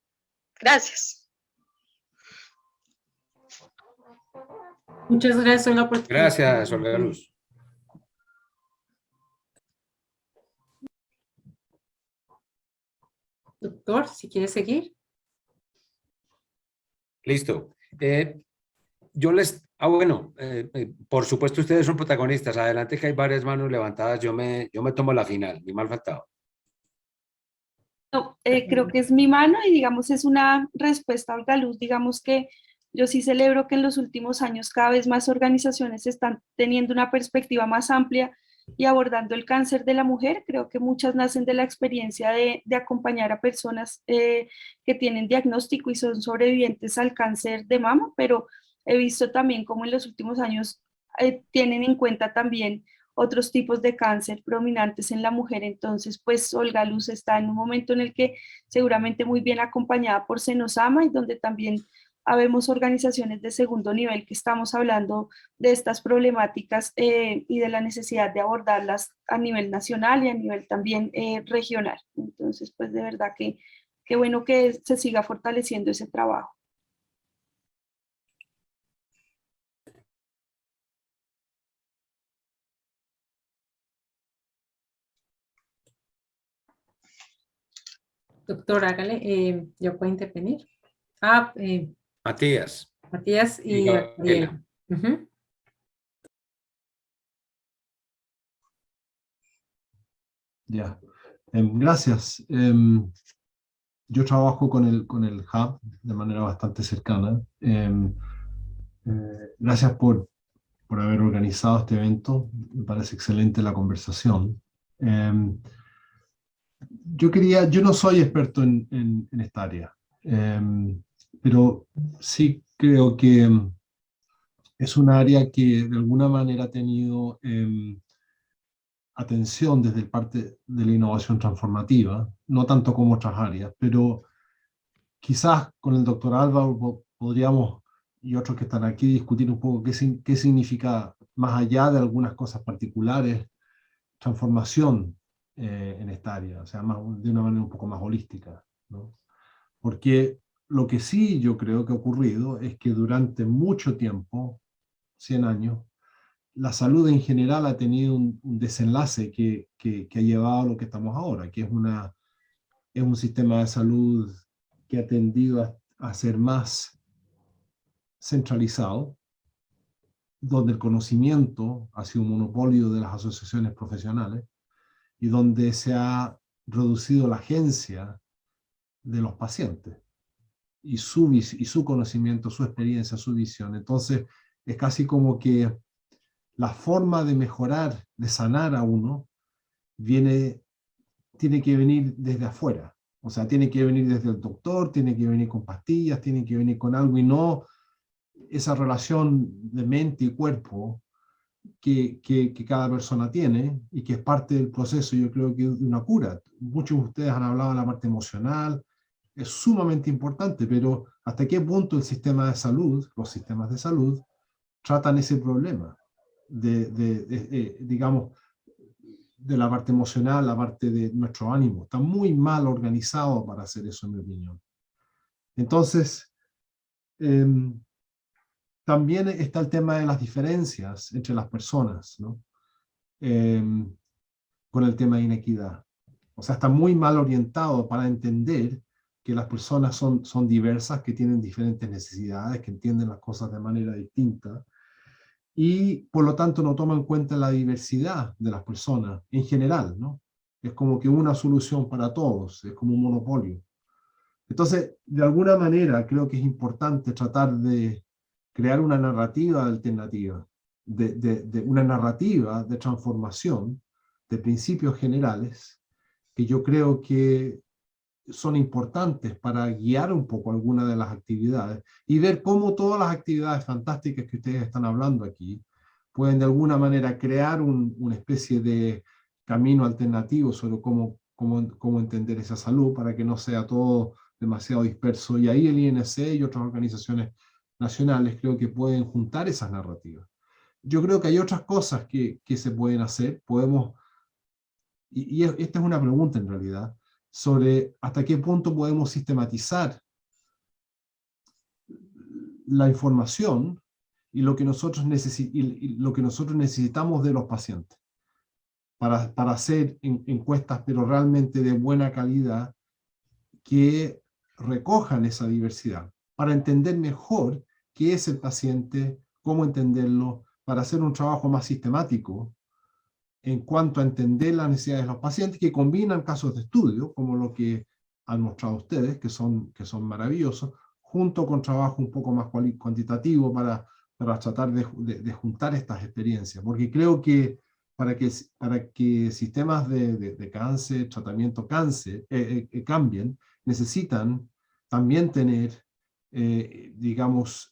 H: Gracias.
A: Muchas gracias, Olga, por tu
B: Gracias, Olga Luz.
A: Doctor, si quiere seguir.
B: Listo. Bueno, por supuesto ustedes son protagonistas. Adelante, que hay varias manos levantadas. Yo me tomo la final, ni mal faltado.
G: No, creo que es mi mano y digamos es una respuesta a Olga Luz. Digamos que yo sí celebro que en los últimos años cada vez más organizaciones están teniendo una perspectiva más amplia y abordando el cáncer de la mujer. Creo que muchas nacen de la experiencia de acompañar a personas que tienen diagnóstico y son sobrevivientes al cáncer de mama, pero he visto también cómo en los últimos años tienen en cuenta también otros tipos de cáncer predominantes en la mujer. Entonces, pues Olga Luz está en un momento en el que seguramente muy bien acompañada por Senosama y donde también habemos organizaciones de segundo nivel que estamos hablando de estas problemáticas y de la necesidad de abordarlas a nivel nacional y a nivel también regional. Entonces, pues de verdad que qué bueno que se siga fortaleciendo ese trabajo.
A: Doctor, hágale, yo puedo intervenir.
B: Matías.
A: Matías y Gabriela.
I: Ya, gracias. Yo trabajo con el Hub de manera bastante cercana. Gracias por haber organizado este evento. Me parece excelente la conversación. Yo no soy experto en esta área, pero sí creo que es un área que de alguna manera ha tenido atención desde el parte de la innovación transformativa, no tanto como otras áreas, pero quizás con el doctor Álvaro podríamos, y otros que están aquí, discutir un poco qué significa, más allá de algunas cosas particulares, transformación en esta área, o sea, de una manera un poco más holística, ¿no? Porque lo que sí yo creo que ha ocurrido es que durante mucho tiempo, 100 años, la salud en general ha tenido un desenlace que ha llevado a lo que estamos ahora, que es un sistema de salud que ha tendido a ser más centralizado, donde el conocimiento ha sido un monopolio de las asociaciones profesionales y donde se ha reducido la agencia de los pacientes y su conocimiento, su experiencia, su visión. Entonces, es casi como que la forma de mejorar, de sanar a uno, tiene que venir desde afuera. O sea, tiene que venir desde el doctor, tiene que venir con pastillas, tiene que venir con algo y no esa relación de mente y cuerpo que cada persona tiene y que es parte del proceso, yo creo que de una cura. Muchos de ustedes han hablado de la parte emocional, es sumamente importante, pero ¿hasta qué punto el sistema de salud, los sistemas de salud, tratan ese problema? Digamos, de la parte emocional, la parte de nuestro ánimo. Está muy mal organizado para hacer eso, en mi opinión. Entonces, también está el tema de las diferencias entre las personas, ¿no? Con el tema de inequidad. O sea, está muy mal orientado para entender que las personas son diversas, que tienen diferentes necesidades, que entienden las cosas de manera distinta, y por lo tanto no toma en cuenta la diversidad de las personas en general, ¿no? Es como que una solución para todos, es como un monopolio. Entonces, de alguna manera creo que es importante tratar de crear una narrativa alternativa, de una narrativa de transformación de principios generales que yo creo que son importantes para guiar un poco algunas de las actividades y ver cómo todas las actividades fantásticas que ustedes están hablando aquí pueden de alguna manera crear una especie de camino alternativo sobre cómo entender esa salud para que no sea todo demasiado disperso. Y ahí el INC y otras organizaciones nacionales creo que pueden juntar esas narrativas. Yo creo que hay otras cosas que se pueden hacer. Podemos, y esta es una pregunta en realidad, sobre hasta qué punto podemos sistematizar la información y lo que nosotros necesitamos de los pacientes para hacer encuestas, pero realmente de buena calidad, que recojan esa diversidad, para entender mejor qué es el paciente, cómo entenderlo, para hacer un trabajo más sistemático en cuanto a entender las necesidades de los pacientes, que combinan casos de estudio, como lo que han mostrado ustedes, que son maravillosos, junto con trabajo un poco más cuantitativo para tratar de juntar estas experiencias. Porque creo que para que sistemas de cáncer, tratamiento cáncer, cambien, necesitan también tener, digamos,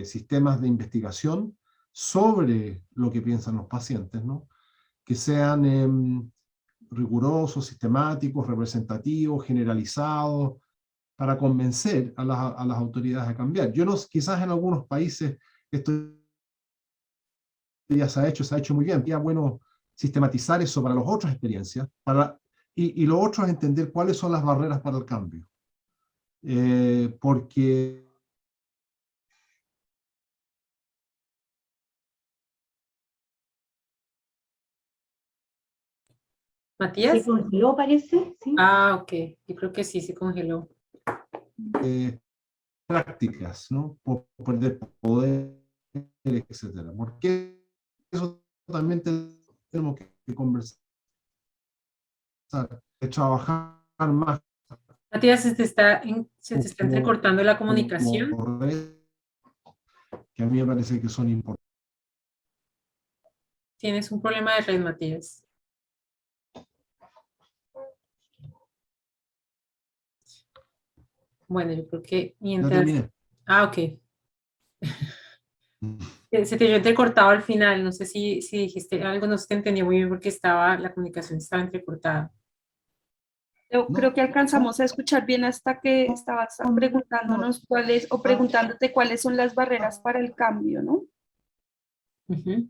I: sistemas de investigación sobre lo que piensan los pacientes, ¿no? Que sean rigurosos, sistemáticos, representativos, generalizados, para convencer a las autoridades a cambiar. Quizás en algunos países esto ya se ha hecho muy bien. Sería bueno sistematizar eso para las otras experiencias, y lo otro es entender cuáles son las barreras para el cambio. Porque
A: Matías.
F: Se congeló, parece, ¿sí?
A: Ah, ok. Yo creo que sí, se congeló.
I: prácticas, ¿no? Por perder poder, etcétera. Porque eso también tenemos que conversar, de trabajar más.
A: Matías, se te está entrecortando la comunicación.
I: Que a mí me parece que son importantes.
A: Tienes un problema de red, Matías. Bueno, yo creo que mientras...
I: Ya terminé.
A: Ah, ok. Se te dio entrecortado al final. No sé si dijiste algo, no se te entendió muy bien porque la comunicación estaba entrecortada.
G: Yo creo que alcanzamos a escuchar bien hasta que estabas preguntándonos preguntándote cuáles son las barreras para el cambio, ¿no?
A: Uh-huh.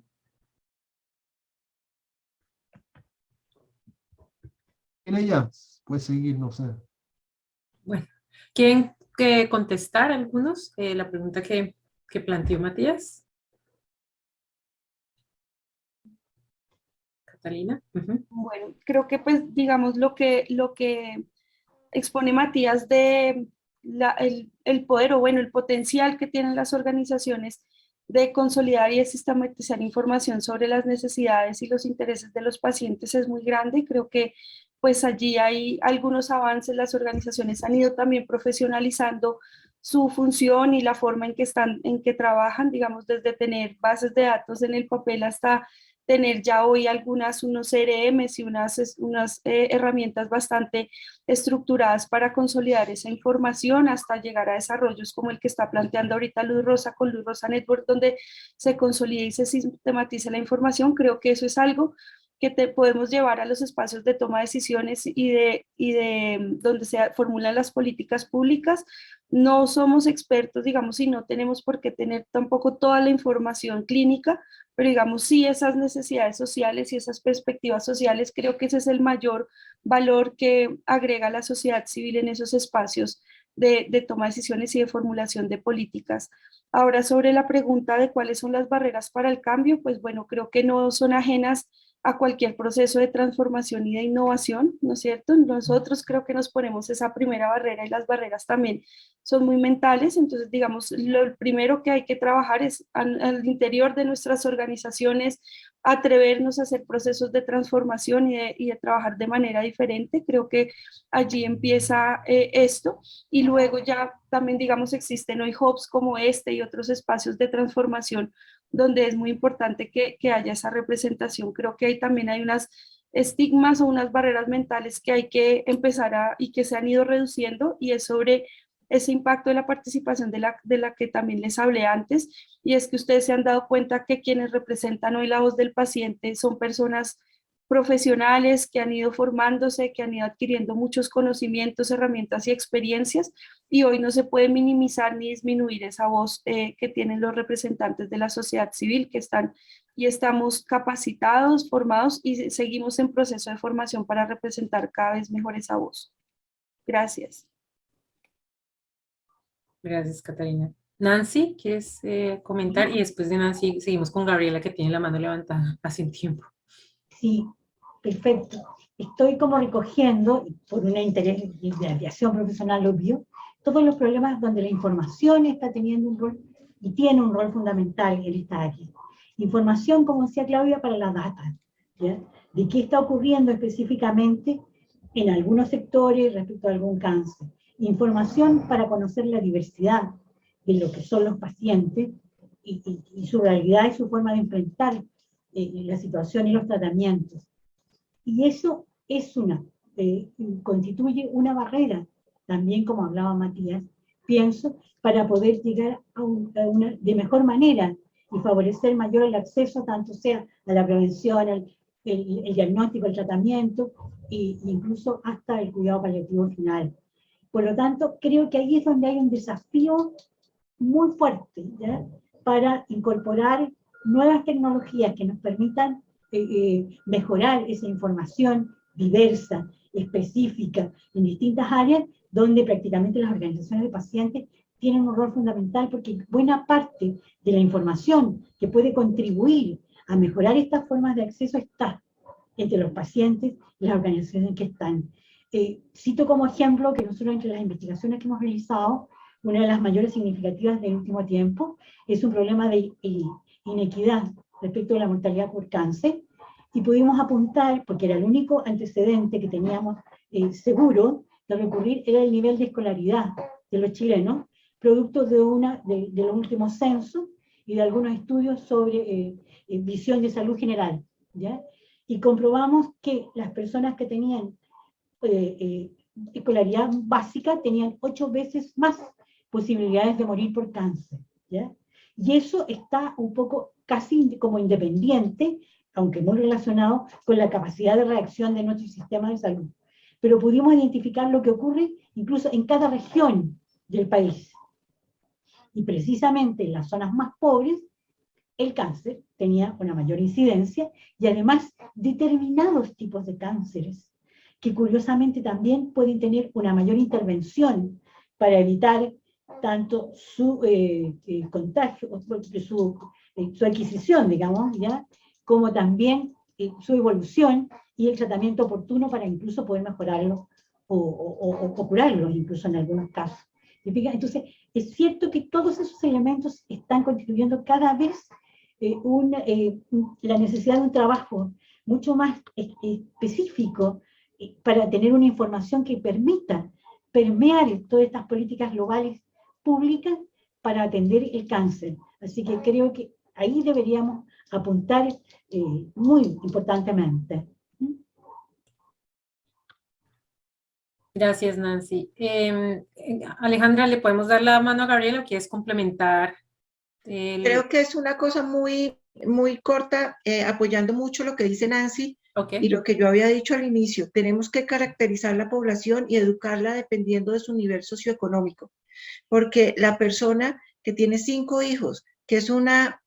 I: Ella puede seguir, no sé.
A: Bueno, ¿quieren contestar algunos la pregunta que planteó Matías? Catalina. Uh-huh.
G: Bueno, creo que pues digamos lo que expone Matías de el poder o bueno, el potencial que tienen las organizaciones de consolidar y de sistematizar información sobre las necesidades y los intereses de los pacientes es muy grande. Creo que pues allí hay algunos avances, las organizaciones han ido también profesionalizando su función y la forma en que trabajan, digamos, desde tener bases de datos en el papel hasta tener ya hoy unos CRMs y unas herramientas bastante estructuradas para consolidar esa información hasta llegar a desarrollos como el que está planteando ahorita Luz Rosa con Luz Rosa Network, donde se consolida y se sistematiza la información. Creo que eso es algo que podemos llevar a los espacios de toma de decisiones y de donde se formulan las políticas públicas. No somos expertos, digamos, y no tenemos por qué tener tampoco toda la información clínica, pero digamos, sí esas necesidades sociales y esas perspectivas sociales, creo que ese es el mayor valor que agrega la sociedad civil en esos espacios de toma de decisiones y de formulación de políticas. Ahora, sobre la pregunta de cuáles son las barreras para el cambio, pues bueno, creo que no son ajenas a cualquier proceso de transformación y de innovación, ¿no es cierto? Nosotros creo que nos ponemos esa primera barrera y las barreras también son muy mentales, entonces digamos, lo primero que hay que trabajar es al interior de nuestras organizaciones, atrevernos a hacer procesos de transformación y de trabajar de manera diferente, creo que allí empieza esto, y luego ya también digamos existen hoy hubs como este y otros espacios de transformación donde es muy importante que haya esa representación. Creo que ahí también hay unas estigmas o unas barreras mentales que hay que empezar y que se han ido reduciendo, y es sobre ese impacto de la participación de la que también les hablé antes, y es que ustedes se han dado cuenta que quienes representan hoy la voz del paciente son personas profesionales que han ido formándose, que han ido adquiriendo muchos conocimientos, herramientas y experiencias, y hoy no se puede minimizar ni disminuir esa voz que tienen los representantes de la sociedad civil que están y estamos capacitados, formados y seguimos en proceso de formación para representar cada vez mejor esa voz. Gracias.
A: Gracias, Catalina. Nancy, ¿quieres comentar? Y después de Nancy seguimos con Gabriela, que tiene la mano levantada hace un tiempo.
F: Sí, perfecto. Estoy como recogiendo, por un interés de aviación profesional obvio, todos los problemas donde la información está teniendo un rol y tiene un rol fundamental en esta área. Información, como decía Claudia, para la data, ¿ya? De qué está ocurriendo específicamente en algunos sectores respecto a algún cáncer. Información para conocer la diversidad de lo que son los pacientes y su realidad y su forma de enfrentar la situación y los tratamientos. Y eso es constituye una barrera, también como hablaba Matías, pienso, para poder llegar de mejor manera y favorecer mayor el acceso, tanto sea a la prevención, el diagnóstico, el tratamiento, e incluso hasta el cuidado paliativo final. Por lo tanto, creo que ahí es donde hay un desafío muy fuerte, ¿ya? Para incorporar nuevas tecnologías que nos permitan mejorar esa información diversa, específica, en distintas áreas, donde prácticamente las organizaciones de pacientes tienen un rol fundamental, porque buena parte de la información que puede contribuir a mejorar estas formas de acceso está entre los pacientes y las organizaciones que están. Cito como ejemplo que nosotros, entre las investigaciones que hemos realizado, una de las mayores significativas del último tiempo es un problema de inequidad respecto a la mortalidad por cáncer, y pudimos apuntar, porque era el único antecedente que teníamos seguro de recurrir, era el nivel de escolaridad de los chilenos, producto de los últimos censos y de algunos estudios sobre visión de salud general, ¿ya? Y comprobamos que las personas que tenían escolaridad básica tenían 8 veces más posibilidades de morir por cáncer, ¿ya? Y eso está un poco casi como independiente, aunque muy relacionado con la capacidad de reacción de nuestro sistema de salud. Pero pudimos identificar lo que ocurre incluso en cada región del país. Y precisamente en las zonas más pobres, el cáncer tenía una mayor incidencia, y además determinados tipos de cánceres, que curiosamente también pueden tener una mayor intervención para evitar tanto su contagio, su adquisición, digamos, ¿ya? Como también su evolución y el tratamiento oportuno para incluso poder mejorarlo o curarlo, incluso en algunos casos. Entonces, es cierto que todos esos elementos están constituyendo cada vez la necesidad de un trabajo mucho más específico para tener una información que permita permear todas estas políticas globales públicas para atender el cáncer. Así que creo que ahí deberíamos apuntar muy importantemente.
A: Gracias, Nancy. Alejandra, ¿le podemos dar la mano a Gabriela o quieres complementar?
C: Creo que es una cosa muy, muy corta, apoyando mucho lo que dice Nancy.
A: Okay.
C: Y lo que yo había dicho al inicio, tenemos que caracterizar la población y educarla dependiendo de su nivel socioeconómico, porque la persona que tiene 5 hijos, que es una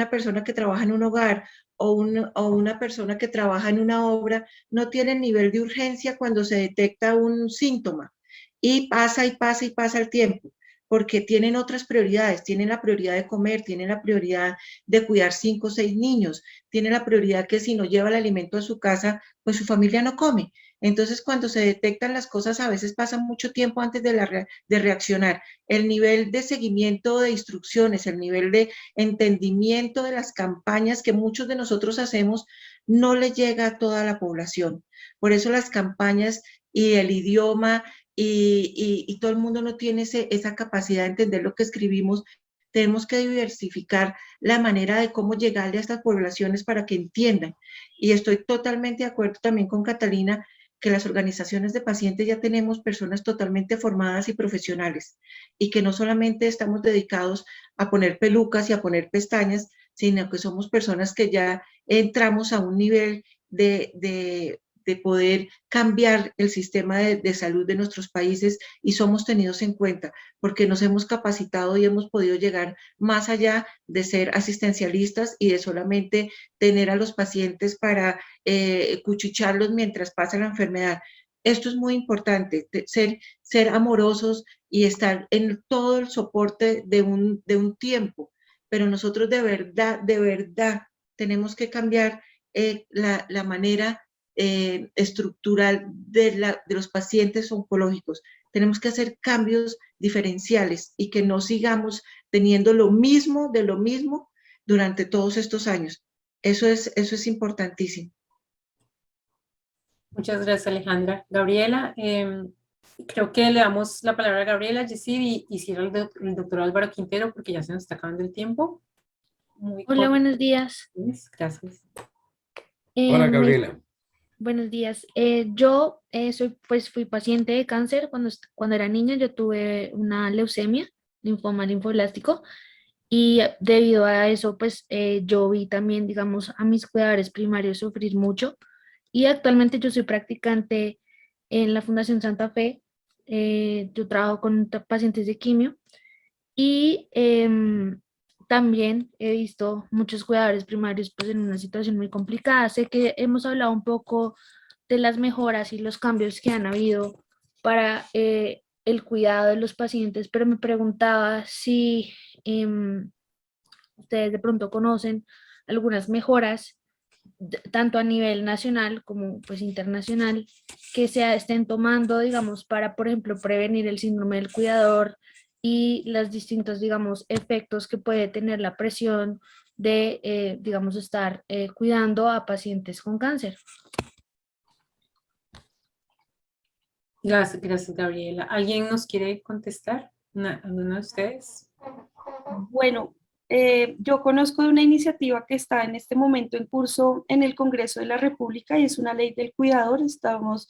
C: persona que trabaja en un hogar o una persona que trabaja en una obra, no tiene el nivel de urgencia cuando se detecta un síntoma, y pasa y pasa y pasa el tiempo, porque tienen otras prioridades, tienen la prioridad de comer, tienen la prioridad de cuidar 5 o 6 niños, tienen la prioridad que si no lleva el alimento a su casa, pues su familia no come. Entonces, cuando se detectan las cosas, a veces pasa mucho tiempo antes de reaccionar. El nivel de seguimiento de instrucciones, el nivel de entendimiento de las campañas que muchos de nosotros hacemos, no le llega a toda la población. Por eso las campañas y el idioma y todo el mundo no tiene esa capacidad de entender lo que escribimos. Tenemos que diversificar la manera de cómo llegarle a estas poblaciones para que entiendan. Y estoy totalmente de acuerdo también con Catalina que las organizaciones de pacientes ya tenemos personas totalmente formadas y profesionales y que no solamente estamos dedicados a poner pelucas y a poner pestañas, sino que somos personas que ya entramos a un nivel de poder cambiar el sistema de salud de nuestros países y somos tenidos en cuenta porque nos hemos capacitado y hemos podido llegar más allá de ser asistencialistas y de solamente tener a los pacientes para cuchucharlos mientras pasa la enfermedad. Esto es muy importante, ser amorosos y estar en todo el soporte de un tiempo, pero nosotros de verdad tenemos que cambiar la manera estructural de los pacientes oncológicos. Tenemos que hacer cambios diferenciales y que no sigamos teniendo lo mismo de lo mismo durante todos estos años. Eso es importantísimo.
A: Muchas gracias, Alejandra. Gabriela, creo que le damos la palabra a Gabriela, Yesid, y cierra el doctor Álvaro Quintero porque ya se nos está acabando el tiempo.
J: Hola, buenos días.
A: Gracias.
B: Hola, Gabriela.
J: Buenos días. Yo fui paciente de cáncer cuando era niña. Yo tuve una leucemia, linfoma linfoblástico, y debido a eso, yo vi también, digamos, a mis cuidadores primarios sufrir mucho. Y actualmente yo soy practicante en la Fundación Santa Fe. Yo trabajo con pacientes de quimio y también he visto muchos cuidadores primarios en una situación muy complicada. Sé que hemos hablado un poco de las mejoras y los cambios que han habido para el cuidado de los pacientes, pero me preguntaba si ustedes de pronto conocen algunas mejoras, tanto a nivel nacional como internacional, que se estén tomando, digamos, para, por ejemplo, prevenir el síndrome del cuidador y los distintos, digamos, efectos que puede tener la presión de, digamos, estar cuidando a pacientes con cáncer.
A: Gracias, Gabriela. ¿Alguien nos quiere contestar? ¿Alguno de ustedes?
G: Bueno, yo conozco de una iniciativa que está en este momento en curso en el Congreso de la República y es una ley del cuidador. Estamos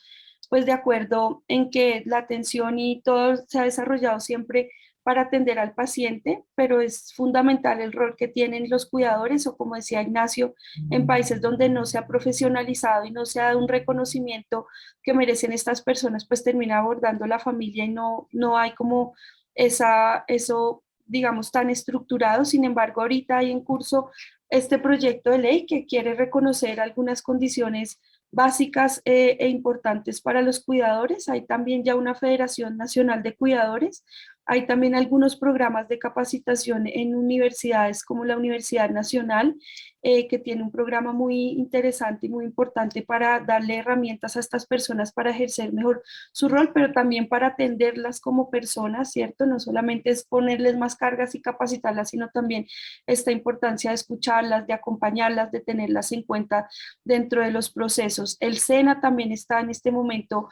G: de acuerdo en que la atención y todo se ha desarrollado siempre para atender al paciente, pero es fundamental el rol que tienen los cuidadores o, como decía Ignacio, en países donde no se ha profesionalizado y no se ha dado un reconocimiento que merecen estas personas, termina abordando la familia y no hay como eso, digamos, tan estructurado. Sin embargo, ahorita hay en curso este proyecto de ley que quiere reconocer algunas condiciones básicas e importantes para los cuidadores. Hay también ya una Federación Nacional de Cuidadores. Hay también algunos programas de capacitación en universidades como la Universidad Nacional, que tiene un programa muy interesante y muy importante para darle herramientas a estas personas para ejercer mejor su rol, pero también para atenderlas como personas, ¿cierto? No solamente es ponerles más cargas y capacitarlas, sino también esta importancia de escucharlas, de acompañarlas, de tenerlas en cuenta dentro de los procesos. El SENA también está en este momento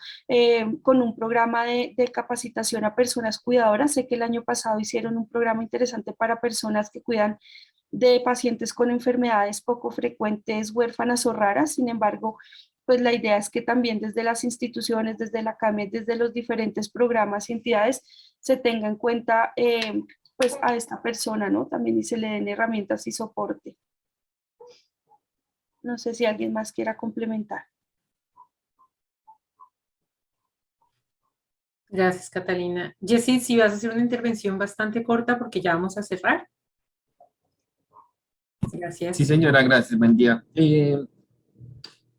G: con un programa de capacitación a personas cuidadoras. Sé que el año pasado hicieron un programa interesante para personas que cuidan de pacientes con enfermedades poco frecuentes, huérfanas o raras. Sin embargo, la idea es que también desde las instituciones, desde la CAMED, desde los diferentes programas y entidades, se tenga en cuenta a esta persona, ¿no? También y se le den herramientas y soporte. No sé si alguien más quiera complementar.
A: Gracias, Catalina. Jessie, si vas a hacer una intervención bastante corta porque ya vamos a cerrar. Gracias.
K: Sí, señora, gracias. Buen día.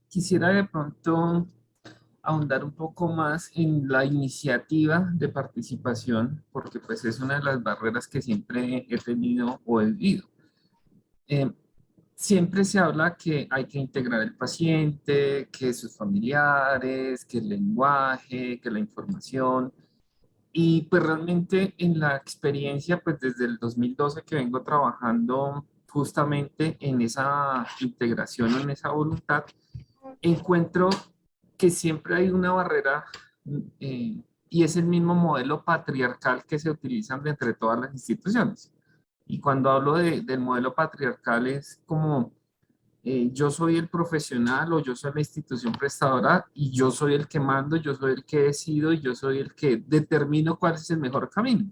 K: Quisiera de pronto ahondar un poco más en la iniciativa de participación, porque es una de las barreras que siempre he tenido o he vivido. Siempre se habla que hay que integrar el paciente, que sus familiares, que el lenguaje, que la información. Y realmente en la experiencia, desde el 2012 que vengo trabajando justamente en esa integración, en esa voluntad, encuentro que siempre hay una barrera y es el mismo modelo patriarcal que se utiliza entre todas las instituciones. Y cuando hablo del modelo patriarcal es como yo soy el profesional o yo soy la institución prestadora y yo soy el que mando, yo soy el que decido y yo soy el que determino cuál es el mejor camino.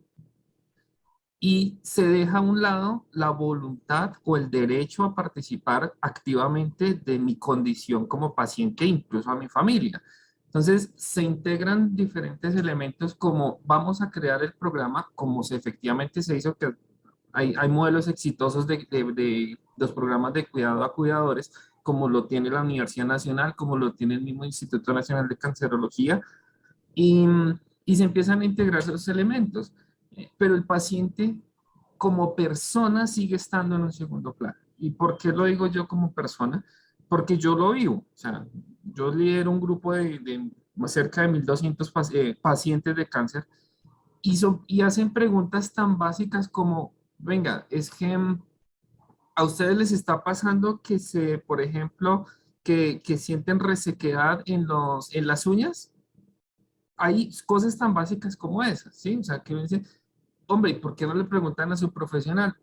K: Y se deja a un lado la voluntad o el derecho a participar activamente de mi condición como paciente, incluso a mi familia. Entonces, se integran diferentes elementos como vamos a crear el programa, como efectivamente se hizo, que hay modelos exitosos de los programas de cuidado a cuidadores, como lo tiene la Universidad Nacional, como lo tiene el mismo Instituto Nacional de Cancerología, y, y se empiezan a integrar esos elementos. Pero el paciente como persona sigue estando en un segundo plano. ¿Y por qué lo digo yo como persona? Porque yo lo vivo. O sea, yo lidero un grupo de cerca de 1.200 pacientes de cáncer y hacen preguntas tan básicas como, venga, es que a ustedes les está pasando que por ejemplo, que sienten resequedad en las uñas. Hay cosas tan básicas como esas, ¿sí? O sea, que me dicen, hombre, ¿y por qué no le preguntan a su profesional?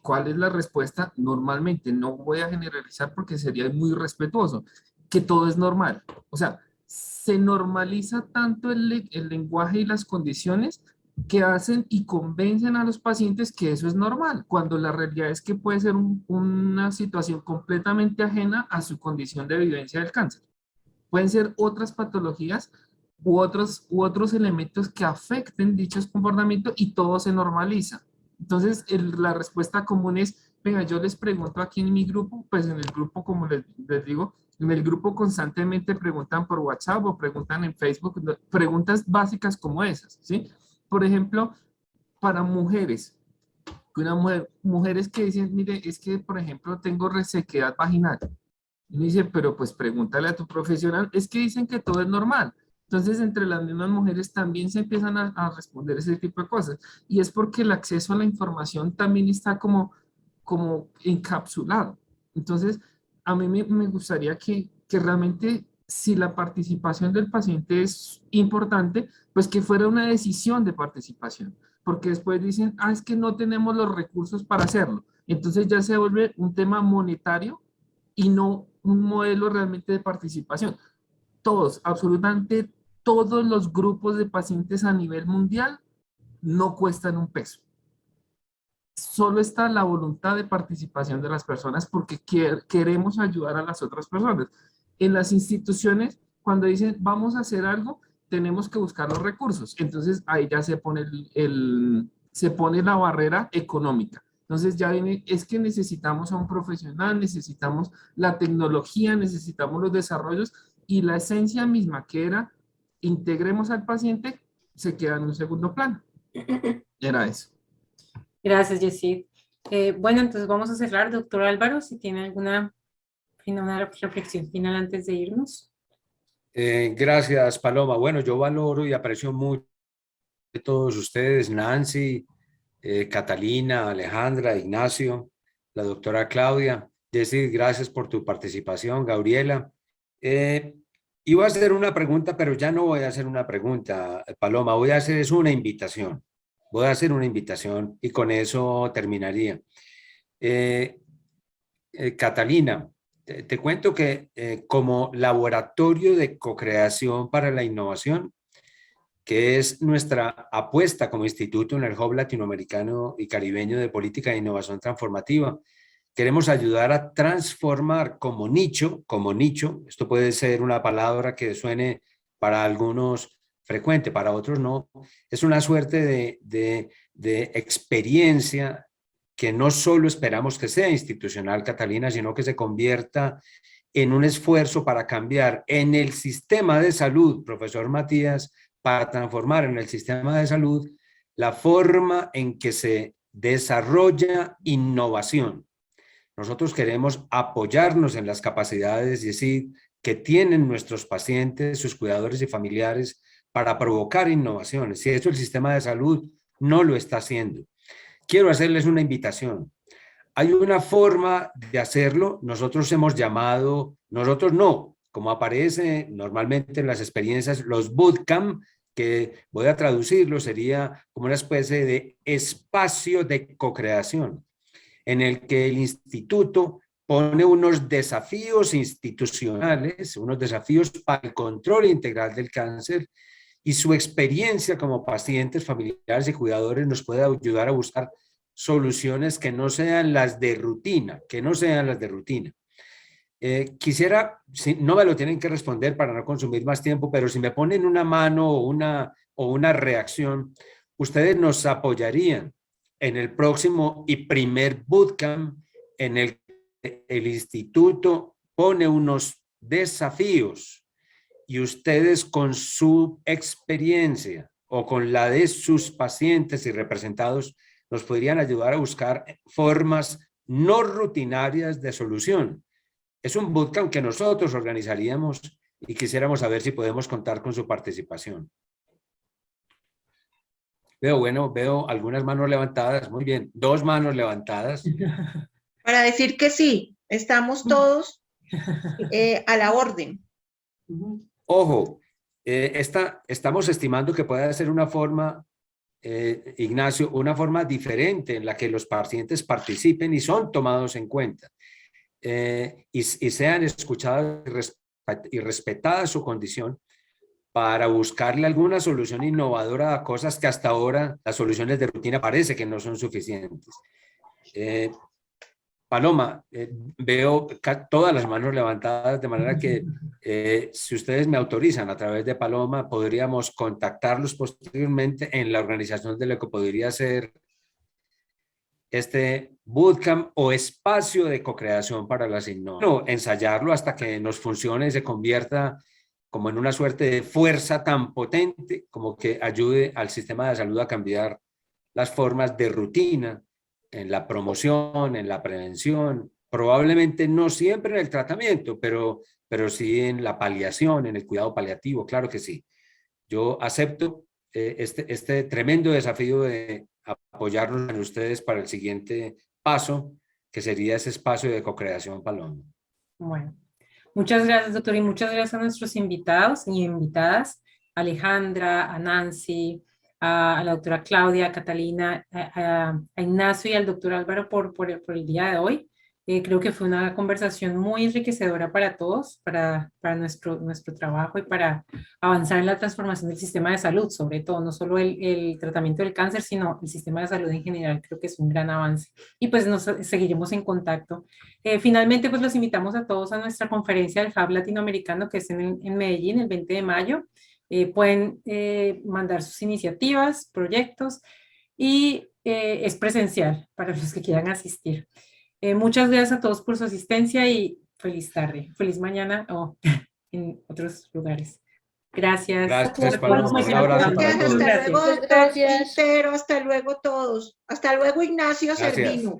K: ¿Cuál es la respuesta? Normalmente, no voy a generalizar porque sería muy irrespetuoso, que todo es normal. O sea, se normaliza tanto el lenguaje y las condiciones que hacen y convencen a los pacientes que eso es normal, cuando la realidad es que puede ser una situación completamente ajena a su condición de vivencia del cáncer. Pueden ser otras patologías u otros elementos que afecten dichos comportamientos y todo se normaliza. Entonces, la respuesta común es, venga, yo les pregunto aquí en mi grupo, pues en el grupo, como les digo, en el grupo constantemente preguntan por WhatsApp o preguntan en Facebook, preguntas básicas como esas, ¿sí? Por ejemplo, para mujeres, mujeres que dicen, mire, es que, por ejemplo, tengo resequedad vaginal. Y me dice, pero pues pregúntale a tu profesional, es que dicen que todo es normal. Entonces, entre las mismas mujeres también se empiezan a responder ese tipo de cosas. Y es porque el acceso a la información también está como encapsulado. Entonces, a mí me gustaría que realmente, si la participación del paciente es importante, pues que fuera una decisión de participación. Porque después dicen, es que no tenemos los recursos para hacerlo. Entonces ya se vuelve un tema monetario y no un modelo realmente de participación. Todos, absolutamente todos los grupos de pacientes a nivel mundial no cuestan un peso. Solo está la voluntad de participación de las personas porque queremos ayudar a las otras personas. En las instituciones, cuando dicen vamos a hacer algo, tenemos que buscar los recursos. Entonces ahí ya se pone se pone la barrera económica. Entonces ya viene, es que necesitamos a un profesional, necesitamos la tecnología, necesitamos los desarrollos y la esencia misma que era integremos al paciente se queda en un segundo plano. Era eso.
A: Gracias, Yesid. Bueno, entonces vamos a cerrar. Doctor Álvaro, si tiene alguna reflexión final antes de irnos.
B: Gracias, Paloma. Bueno, yo valoro y aprecio mucho de todos ustedes, Nancy, Catalina, Alejandra, Ignacio, la doctora Claudia. Yesid, gracias por tu participación, Gabriela. Iba a hacer una pregunta, pero ya no voy a hacer una pregunta, Paloma, voy a hacer una invitación. Voy a hacer una invitación y con eso terminaría. Catalina, te cuento que como laboratorio de co-creación para la innovación, que es nuestra apuesta como instituto en el Hub Latinoamericano y Caribeño de Política de Innovación Transformativa, queremos ayudar a transformar como nicho, esto puede ser una palabra que suene para algunos frecuente, para otros no, es una suerte de experiencia que no solo esperamos que sea institucional, Catalina, sino que se convierta en un esfuerzo para cambiar en el sistema de salud, profesor Matías, para transformar en el sistema de salud la forma en que se desarrolla innovación. Nosotros queremos apoyarnos en las capacidades, Yesid, que tienen nuestros pacientes, sus cuidadores y familiares para provocar innovaciones. Y eso el sistema de salud no lo está haciendo. Quiero hacerles una invitación. Hay una forma de hacerlo. Nosotros hemos llamado, nosotros no, como aparece normalmente en las experiencias, los bootcamp, que voy a traducirlo, sería como una especie de espacio de co-creación, en el que el instituto pone unos desafíos institucionales, unos desafíos para el control integral del cáncer, y su experiencia como pacientes, familiares y cuidadores nos puede ayudar a buscar soluciones que no sean las de rutina, Quisiera, no me lo tienen que responder para no consumir más tiempo, pero si me ponen una mano o una reacción, ustedes nos apoyarían en el próximo y primer bootcamp en el que el instituto pone unos desafíos y ustedes con su experiencia o con la de sus pacientes y representados nos podrían ayudar a buscar formas no rutinarias de solución. Es un bootcamp que nosotros organizaríamos y quisiéramos saber si podemos contar con su participación. Veo algunas manos levantadas. Muy bien, 2 manos levantadas.
C: Para decir que sí, estamos todos a la orden.
B: Ojo, estamos estimando que pueda ser una forma, Ignacio, una forma diferente en la que los pacientes participen y son tomados en cuenta. Y sean escuchadas y respetada su condición para buscarle alguna solución innovadora a cosas que hasta ahora las soluciones de rutina parece que no son suficientes. Paloma, veo todas las manos levantadas, de manera que si ustedes me autorizan a través de Paloma, podríamos contactarlos posteriormente en la organización de lo que podría ser este bootcamp o espacio de co-creación para las innovaciones. Bueno, ensayarlo hasta que nos funcione y se convierta como en una suerte de fuerza tan potente como que ayude al sistema de salud a cambiar las formas de rutina en la promoción, en la prevención, probablemente no siempre en el tratamiento, pero sí en la paliación, en el cuidado paliativo, claro que sí. Yo acepto este tremendo desafío de apoyarnos en ustedes para el siguiente paso, que sería ese espacio de co-creación, Paloma.
A: Bueno, muchas gracias, doctor, y muchas gracias a nuestros invitados y invitadas, Alejandra, a Nancy, a la doctora Claudia, a Catalina, a Ignacio y al doctor Álvaro por el día de hoy. Creo que fue una conversación muy enriquecedora para todos, para nuestro trabajo y para avanzar en la transformación del sistema de salud, sobre todo, no solo el tratamiento del cáncer, sino el sistema de salud en general. Creo que es un gran avance. Y pues nos seguiremos en contacto. Finalmente, pues los invitamos a todos a nuestra conferencia del Hub Latinoamericano, que es en Medellín, el 20 de mayo. Pueden mandar sus iniciativas, proyectos, y es presencial para los que quieran asistir. Muchas gracias a todos por su asistencia y feliz tarde, feliz mañana o en otros lugares. Gracias.
B: Gracias, Paloma. Un abrazo para todos.
C: Hasta luego,
J: Muchas gracias.
C: Quintero, hasta luego todos. Hasta luego, Ignacio
B: Gracias.
C: Servino.